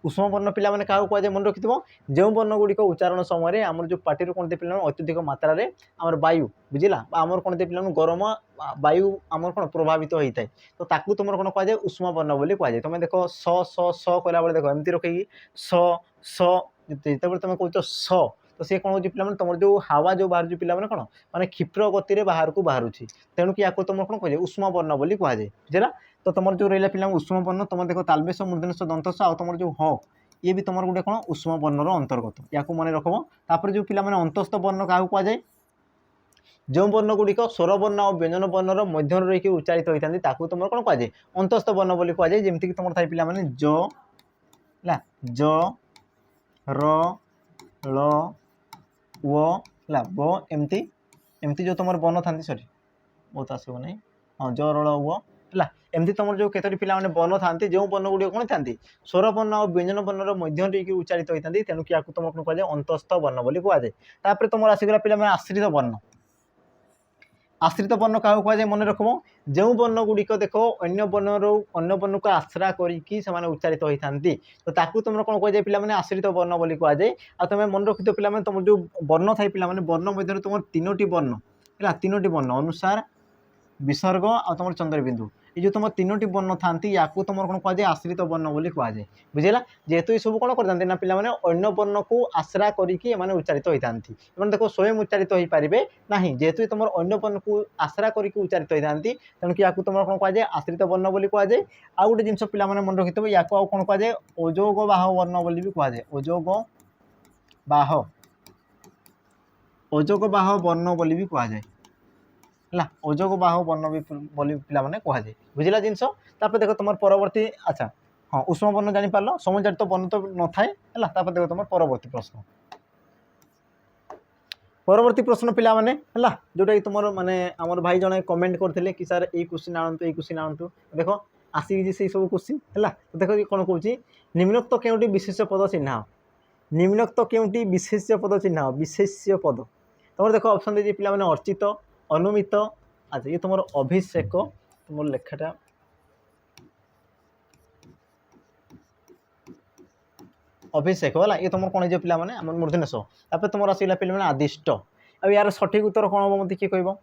उष्म वर्ण पे क्या कहुए मन रखि जो वर्ण गुड़िक उच्चारण समय आम जो पार्टी कौन पे अत्यधिक मात्रा आम वायु बुझला आमर कौन पे गरम वायु आमर कौन प्रभावित होता है तो ताकू तुम कौन कहुए उष्म वर्ण बोली कहुए। तुम देख स कहला बेले देख एमती रखी जिते तुम कौच स तो सी कौन हो तुम जो हावा जो बाहर पे कौन मैंने क्षिप्र गति बाहर को बाहर तेणु कि तुम कौन कह उष्म वर्ण बोली कहुए बुझेगा। तो तुम जो रहा पे उष्म वर्ण तुम देख तालवेश मूर्धनेश दंतस आ तुम जो ह ये भी तुम गोटे कौन उष्म वर्णर अंतर्गत या मन रखब। तापर जो पे अंतस्थ वर्ण क्या कहुए जो वर्ण गुड़िक स्वर वर्ण और व्यंजन वर्णर मध्य रही उच्चारित होता है तुम कौन कहुए अंतस्थ वर्ण बोली कहुए जमीक तुम थाई पे ज र ल व है ब एमती एमती जो तुम बन था सॉरी बहुत आसो ना हाँ जरल उ है एमती तुम जो केतोटी पिला बन था जो बन गुड़ कौन था स्वर वर्ण और व्यंजन वर्णर मध्य उच्चारित होता है तेणु क्या तुम कौन कहुए अंतस्थ वर्ण बोली कहुए तुम आसगला पिला आश्रित वर्ण आश्रित वर्ण क्या कहुए मन रख जो वर्ण गुड़िक देख अन्य वर्ण को आश्रा करके उच्चारित होता तो ताकू तुम कौन कहुए पे आश्रित वर्ण बोली कहुए आ तुम मन रखी पे तुम जो वर्ण थाई पे वर्ण मध्य तुम तीनोटी वर्ण है तीनोटी वर्ण अनुसार विसर्ग आ तुम चंद्रबिंदु ये जो तुम तीनोटी वर्ण था या तुम कौन कहुए आश्रित वर्ण बोली कहुए बुझेगा जेहेतु ये सब कौन करते ना पे अन्य वर्ण को आश्रा करके उच्चारित होता है देखो स्वयं उच्चारित हो पारे ना जेहेतु तुम अन्य वर्ण को आश्रा करके उच्चारित होता है तेणु या तुम कौन कहुए आश्रित वर्ण बोली कहुए आउ गोटे जिन पे मन रखिथे या कौन कहुए अजोग बाह वर्ण बोली भी कहुए अजोग बाह वर्ण बोली भी कहुए है अजोग बाह वर्ण भी बोली पे कहुए बुझला जिनस देख तुम परवर्ती अच्छा हाँ उष्म वर्ण जापार समुचारित वर्ण तो न थाए है देख तुम परवर्ती प्रश्न परवर्ती प्रश्न पिला माने है जोटा तुम माने आमर भाई जने कमेंट करते कि सर ये क्वेश्चन आणतु ये क्वेश्चन आणतु देख आसिक से सब क्वेश्चन है देख कौन कौन निम्नोक्त केउटी विशेष्य पद चिन्ह निम्नोक्त केउटी विशेष्य पद चिन्ह विशेष्य पद तुम देख ऑप्शन दे पिला माने अर्चित अनुमित अच्छा ये तुम अभिषेक तुम लेखाटा अभिषेक है ये तुम कौन हो पिला माने आम मूर्धन्यस तुम आसला पे आदिष्ट आ यार सठिक उत्तर कौन हम मत किए कह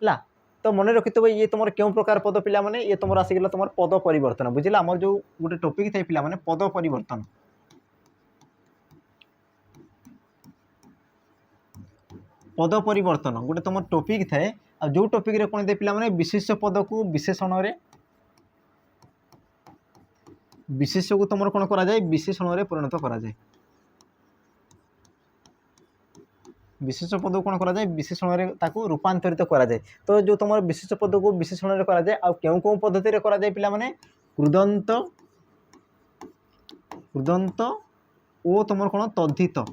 है तो मन रखिथे ये तुम क्यों प्रकार पद पिला माने ये तुम आसगला तुम पद परिवर्तन बुझला आम जो गोटे टॉपिक थे पिला माने पद परिवर्तन पद परिवर्तन गोटे तुम टॉपिक थाए आ जो टॉपिक रे कौन थे पिला माने विशेष्य पद को विशेषण रे विशेष्य को तुम कौन करा जाए विशेषण रे परिणत करा जाए विशेष पद को कौन करा जाए विशेषण रे ताकू रूपांतरित करा जाए तो जो तुम विशेष पद को विशेषण रे करा जाए आ केउ केउ पद्धति रे करा जाए पिला माने कृदंत कृदंत ओ तुम कौन तद्धित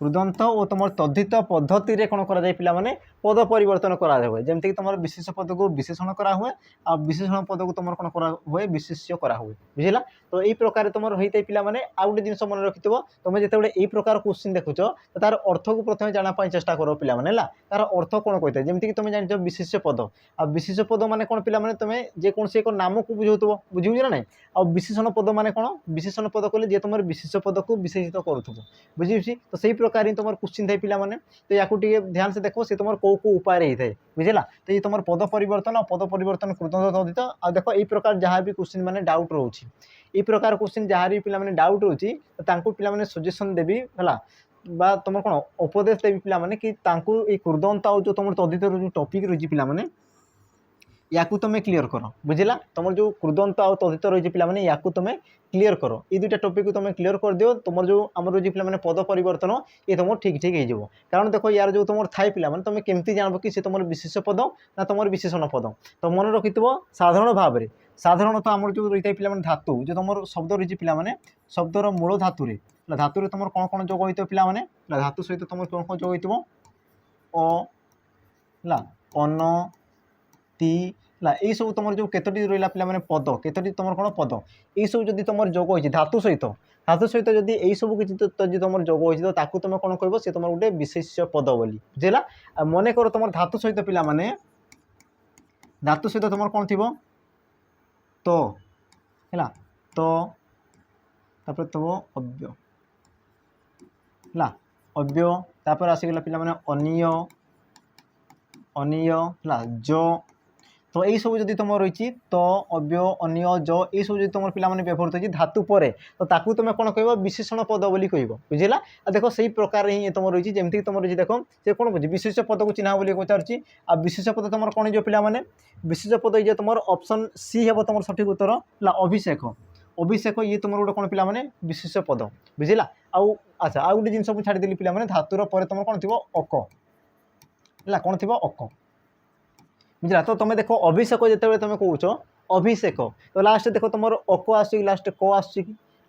कृदंत और तुम तद्धित पद्धति रे कौन करा जाए पिला माने पद परिवर्तन करा हुए जमती कि तुम विशेष पद को विशेषण करा हुए आ विशेषण पद को तुम कौन करा हुए विशेष्य करा हुए बुझला तो यही प्रकार तुम रही पिला माने आ गोटे जिनस मन रखिथो तुम जिते यही प्रकार क्वेश्चन देखुच तो तार अर्थ को प्रथम जाना चेष्टा कर पिला माने ला तार अर्थ कौन कहते जमती कि तुम जान विशेष्य पद आ विशेष पद माने कौन पिला माने तुम जेकोसी एक नाम को बुझाउथबो बुझियो ना नहीं आ विशेषण पद माने कौन विशेषण पद कहले जे तुम विशेष पद को विशेषित करूथबो बुझी तो सही प्रकार ही तुम क्वेश्चन थे पिला माने तो या ध्यान से देखो से तुम कौ को उपाय रही है बुझेगा तो ये तुम पद परिवर्तन और पद परिवर्तन कृतंत तद्धित आ देख यही प्रकार जहाँ भी क्वेश्चन माने डाउट रोचे ये प्रकार क्वेश्चन जहाँ भी पिला माने डाउट रोचे तो पिला माने सजेशन देवी है बा तुम कौन उपदेश देवी पिला माने कि तांकु ये कृदंत आ जो तुम तद्धित जो टॉपिक रही पिला माने या तुम क्लीयर कर बुझला तुम जो कृदंत आ तद्धित रही पिला माने या तुम क्लीयर कर ये दुटा टॉपिक को तुम क्लीयर कर दियो तुम जो आम जो पिला माने पद परिवर्तन ये तुम ठीक ठीक हो कारण देखो यार जो तुम थाए पिला माने तुम केमती जानब कि से तुम विशेष पद ना तुम विशेषण पद तो मन रखिथो साधारण भाव में साधारणतः आम जो रही है पिला माने धातु जो तुम शब्द रही पिला माने शब्दर मूल धातु धातु तुम कौन कौन जोग होता पिला माने धातु सहित तुम कौन कौन जोग होता अन ती यही सब तुम जो केतोटी रहा पे पद केतोटी तुम कौन पद यही सब जब तुम जोग हो धातु सहित जदि यही सब किसी तुम जोग हो ताकू तुम कौन कह सी तुम गोटे विशेष्य पद बोली बुझेगा मन कर तुम धातु सहित पिला माने धातु सहित तुम कौन थी तो है तो तापर तुम अव्य है अव्य तापर आसीगला पिला माने अनिय अनिय है जो तो यही सब जब तुम रही तो अव्य अनिय ज ये सब जो तुम पिला व्यवहृत हो धातु पर तो ताकू तुम कौन कह विशेषण पद बोली कह बुझेगा देख से प्रकार ही तुम रही जमीक तुम रही देख से कौन कह विशेष पद को चिन्ह बोली पचार आ विशेष पद तुम कौन हो पे विशेष पद ये तुम ऑप्शन सी हे तुम सठिक उत्तर है अभिषेक अभिषेक ये तुम गोटे कौन पिला माने विशेष पद बुझेगा आउ अच्छा आउ गोटे जिन छाड़देली पिला माने धातुर पर तुम कौन थी अक है कौन थी अक बुझला तो तुम देख अभिषेक जिते तुम कौच अभिषेक तो लास्ट देख तुम अक आस लास्ट क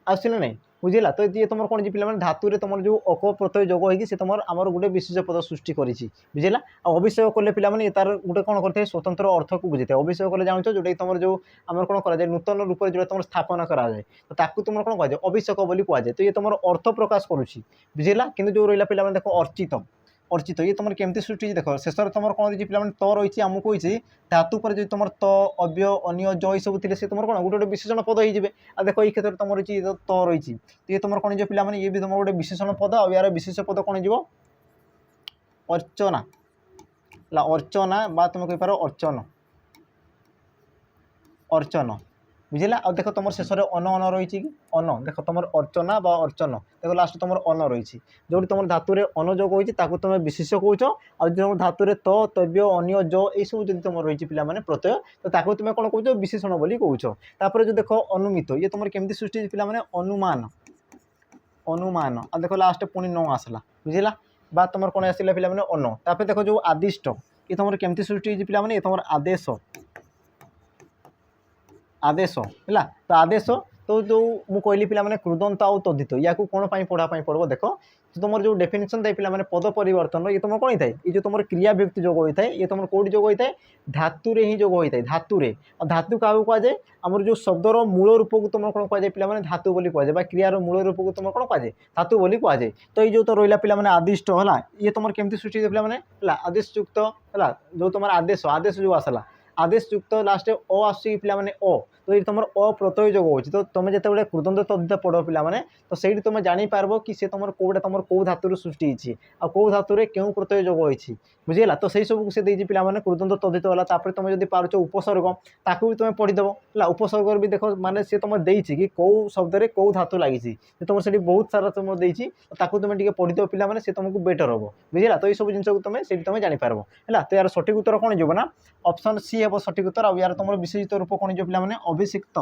आस ना नहीं बुझिला। तो ये तुम कौन पे धातु तुम जो अक प्रत्यय जोग होगी तुम आम गोटे विशेष पद सृष्टि कर बुझेगा। अभिषेक कले पे तार गोटे कौन करते स्वतंत्र अर्थ को बुझे अभिषेक कले जानच जोटा तुम जो आम कौन कराए नूतन रूप जो तुम स्थापना कराए तो ताकू तुम कौन कहुए अभिषेक बोली कहुए। तो ये तुम अर्थ प्रकाश करुच्ची बुझेगा। कि जो रहा पे देख अर्चित अर्चित ये तुम केमती सृष्टि देख शेष तुम कौन पे त रही आमको कही धातु पर जो तुम त अव्य अन्य ज सब थे तुम कौन गोटे गोटे विशेषण पद हो आ देख ये क्षेत्र तुम रही त रही ये तुम कौन पे ये भी तुम गोटे विशेषण पद आ यार विशेष पद कौन हो अर्चना अर्चना बा तुम कहींपार अर्चन अर्चन बुझेगा। आ देख तुम शेष अन अन रही कि अन देख तुम अर्चना बा अर्चन देख लास्ट तुम अन रही जो तुम धातु अन जोग होती तुम विशेष कौच आ तुम धातु त तव्य अन्य ज ये सब जो तुम रही पे प्रत्यय तो तुम कौन कौच विशेषण बोली कौच। तापर जो देख अनुमित ये तुम केमती सृष्टि पे अनुमान अनुमान आ देख लास्ट पुणी न आसला बुझेगा बा तुम कौन आसला पे अन। तापर देख जो आदिष्ट ये तुम केमती सृष्टि पे तुम आदेश आदेश है। तो आदेश तो जो मुझे कहली पे कृदंत आउ तद्धित या कौन पढ़ाई पड़ो देख तो तुम जो डेफिनेशन थाए पे पद परिवर्तन ये तुम कौन होता है ये जो तुम क्रिया व्यक्ति जोग होता है ये तुम कौट जोग होता है धातुरे ही जोग होता है धातुरे। और धातु क्या कहुए आमर जो शब्दर मूल रूप को तुम कौन कहुए पे धातु बोली कहुए क्रियार मूल रूप को तुम कौन कहुए धातु बोली कहुए। तो ये जो तो रहा पे आदिष्ट है ये तुम केमती सृष्टि पे आदेश युक्त है जो तुम आदेश आदेश जो आसला आदेश युक्त लास्ट अ आसुची पे अ तो ये तुम अप्रत्यय जोग हो तो तुम जो कृदंत तद्धित पढ़ो पे तो सही तुम जापर कि सी तुम कौटा तुम कौ धातु सृष्टि होती आ कौ धातु क्यों प्रत्यय जोग होती बुझेगा। तो सही सब से देती पे कृदंत तद्धित है तुम जो पार्च उपसर्ग ताकू भी तुम पढ़ीदेव है उपसर्ग भी देख माने सी तुम देती कि कौ शब्द में कौ धातु लगी तुम से बहुत सारा तुम देती तुम टे पढ़ीदेव पे सी तुमको बेटर हम बुझेगा। तो ये सब जिन तुम से तुम जापर है। तो यार सठिक उत्तर कौन जो ना ऑप्शन सी है सठिक उत्तर। आ यार तुम विशेषित रूप कौन जो पे अभिषिक्त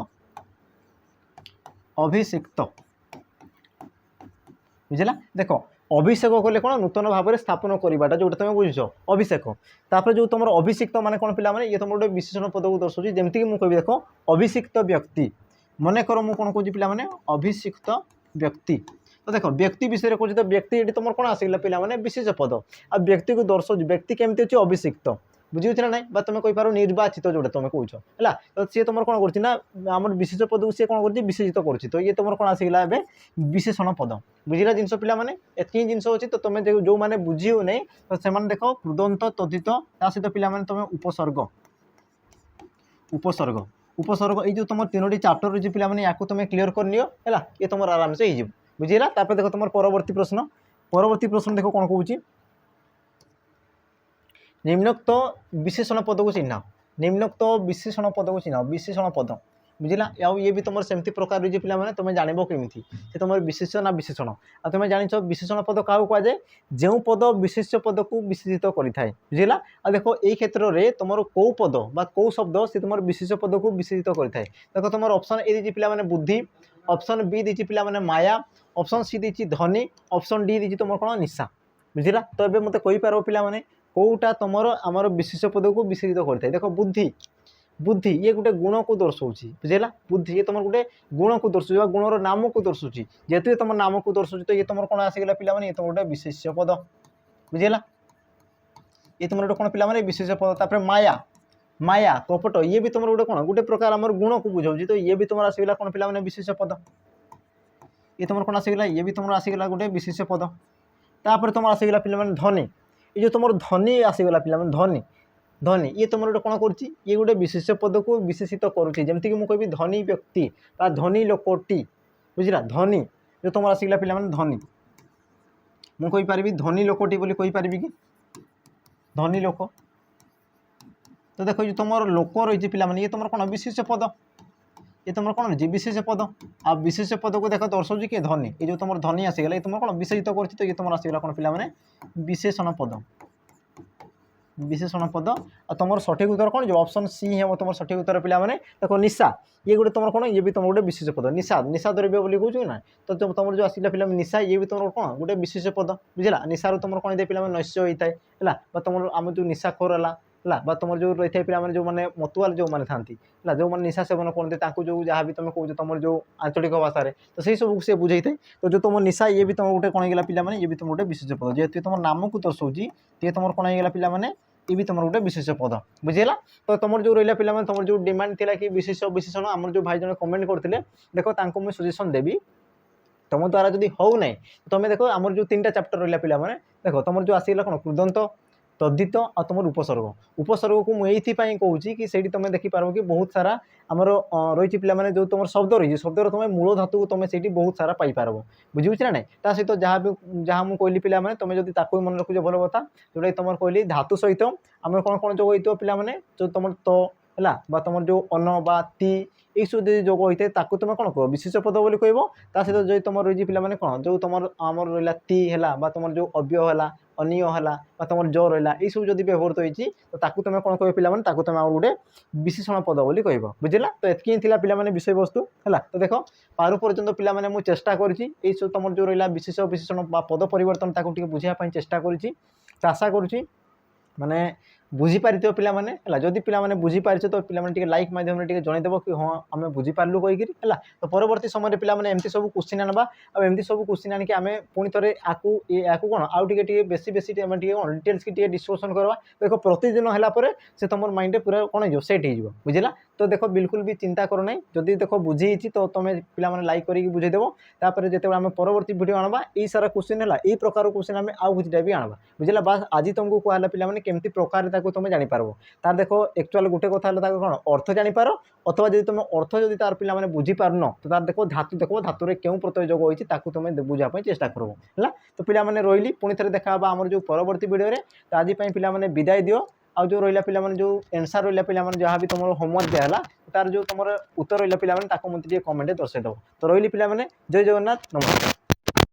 अभिषिक्त बुझेगा। देख अभिषेक कले कौन नूतन भाव में स्थापन करवाटा जो तुम बुझ अभिषेक तापर जो तुम अभिषिक्त मान कौन पे ये तुम गोटे विशेषण पद को दर्शाऊँ जमीक मुझे कह देख अभिषिक्त व्यक्ति मनकर मुझे कौन कौन पे अभिषिक्त व्यक्ति। तो देख व्यक्ति विषय कौन तो व्यक्ति ये तुम कौन आसगला पे विशेष पद आ व्यक्ति को दर्शाऊँ व्यक्ति केमती अच्छे अभिषिक्त बुझे ना ना तुम कहींपार निर्वाचित जोटा तुम कौच है। तो सी तुम कौन करम विशेष पद को सी कौन कर विशेषित कर तो ये तुम कौन आसगला विशेषण पद बुझला जिन पे एतकी जिन अच्छी। तो तुम जो मैंने बुझी हो नहीं तो से देख कृदंत तद्धित सहित पे तुम उपसर्ग उपसर्ग उपसर्ग ये तुम तीनो चैप्टर रही पे या तुम क्लीयर कर नियो है ये तुम आराम से हो बुझेगा। देख तुम परवर्ती प्रश्न देख कौन कौच निम्नोक्त विशेषण पद को चिन्ह निम्नोक्त विशेषण पद को चिन्ह विशेषण पद बुझला। आ ये भी तुम सेमती प्रकार रही पे तुम जानव केमी तुम विशेष ना विशेषण आ तुम जान विशेषण पद क्या कहुए जो पद विशेष पद को विशेषित करें बुझला। आ देख ये क्षेत्र में तुम कौ पद बा कौ शब्द से तुम विशेष पद को विशेषित करें देख तुम ऑप्शन ए दी पे बुद्धि ऑप्शन बी दी पे माया ऑप्शन सी दी धनी ऑप्शन डी दी तुम कौन निशा बुझला। तो ये मत कहींपार पे कौटा तुम आमर विशेष पद को विशेषित करता देख बुद्धि बुद्धि ये गोटे गुण को दर्शाऊँ बुझेगा बुद्धि ये तुम गोटे गुण को दर्शाऊ गुणर नाम को दर्शाऊँ जेहेतु तुम नाम को दर्शाऊँ तो ये तुम कौन आसगला पे ये तुम गोटे विशेष पद बुझेगा। ये तुम गोटे कौन पे विशेष पद तापर माया माया कपट ये भी तुम गोटे कौन गोटे प्रकार आम गुण को बुझाऊँ तो ये भी तुम आसगला कौन पे विशेष पद ये तुम कौन आसगला ये भी तुम आसगला गोटे विशेष पद। तापर तुम आसगला पे धनी ये जो तुम धनी आसगला पे धनी धनी ये तुम गोटे कौन कर गोटे विशेष पद को विशेषित करुच्ची जमीक मुझे कह धनी व्यक्ति धनी लोकटी बुझला धनी जो तुम आसगला पे धनी मुझे कहींपारि धनी लोकटी बोली कहींपारि कि धनी लोक। तो देखो जो तुम लोक रही पे ये तुम कौन विशेष पद ये तुम कौन रही विशेष पद आ विशेष पद को देख दर्शाऊँ किए धनी ये जो तुम धनी आसगला ये तुम कौन विशेषित कर तो ये तुम आसगला कौन पे विशेषण पद विशेषण पद आ तुम सठिक उत्तर कौन जो ऑप्शन सी है तुम सठिक उत्तर पे देखो निशा ये गोटे तुम कौन ये भी तुम गोटे विशेष पद निशा निशा द्रव्य बोली कहूँ ना तो तुम जो आसला पे निशा ये भी तुम कौन गोटे विशेष पद बुझला निशार तुम कौन पे नश्य होता है तुम आम जो निशाखोर है है तुम जो रही है पे जो मैंने मतुआल जो मैंने था जो मैंने निशा सेवन करते जो जहाँ भी तुम कौच तुम जो आंचलिक भाषा तो से सब सी बुझे थे तो जो तुम निशा ये भी तुम गोटे कौन होगा पे ये भी तुम गोटे विशेष पद जेहतु तुम नाम को दर्शाऊँगी ये तुम कौन होगा पे ये भी तुम गोटे विशेष पद बुझेगा तो तुम जो रहा पे तुम जो डिमांड थी कि विशेष विशेषण आम जो भाई जन कमेंट करते देख मुझे सजेसन देवी तुम द्वारा जब हो ना तुम देखो आम जो 3टा चैप्टर रहा पे देख तुम जो आसगला कौन कृदंत तद्धित आ तुम उपसर्ग को मुझे कहूँ कि सही तुम देखिपार कि बहुत सारा आमर रही पे जो तुम शब्द रही शब्दर तुम मूल धातु को तुम से बहुत सारा पाइपार बुझे ना ना सहित जहाँ भी जहाँ मुझे कहली पे तुम जब ताकू मन रखुच भल कथा जोटा तुम कहली धातु सहित आम कौन कौन जोग हो पे जो तुम तो है तुम जो अन बा ती ये सब जो जोग होता है तुम कौन कह विशेष पद बोली कह सहित जो तुम रही पे कौन जो तुम आम रहा ती है तुम जो अव्यय है अनिय है तुम जो रहा ये सब जब व्यवहृत होती तो तुम कौन कह पे तुम गोटे विशेषण पद बोली कह बुझला तो एतकी पे विषय वस्तु है तो देख पारु पर्यंत पे मुझे चेष्टा करी तुम जो रहा विशेष विशेषण पद परिवर्तन बुझापी चेष्टा करी आशा करुँच माने बुझीपार पे जदि पे बुझीपार तो पे लाइक माध्यम जनईदेव कि हाँ आम बुझीपारू कहीकि तो परवर्त समय पे एमती सब क्वेश्चन आना आमती सब क्वेश्चन आणिक आम पुणी थे आपको कौन आउ टे बेसी बेसी कौन डिटेल्स की डिस्कसन करवा देख प्रतिदिन है से तुम माइंड पूरा कौन हो सेट हो बुझला तो देख बिल्कुल भी चिंता करो ना जदि देख बुझे तो तुम पे लाइक करके बुझेदेव तापर जो आम परवर्त वीडियो आना यही सारा क्वेश्चन है यही प्रकार क्वेश्चन आम आउ किसी भी आना बुझला बास आज तुमको कहला पे केमती प्रकार तुम जापर तार देख एक्चुअल गोटे कथा कौन अर्थ जापर अथवा जब तुम अर्थ जब तार पे बुझीपारन तो तार देख धातु देख धातु क्यों प्रत्यय जोग होती तुम बुझापी चेष्टा कर तो पे रही पुणी थे देखा आम जो परवर्त वीडियो तो आज पे विदाय दियो आ जो रहा पे जो एनसर रहा पे जहाँ भी तुम होमवर्क दिया तार जो तुम उत्तर रहा पे मत कमेंट दर्शाई दब तो रही पे जय जगन्नाथ नमस्कार।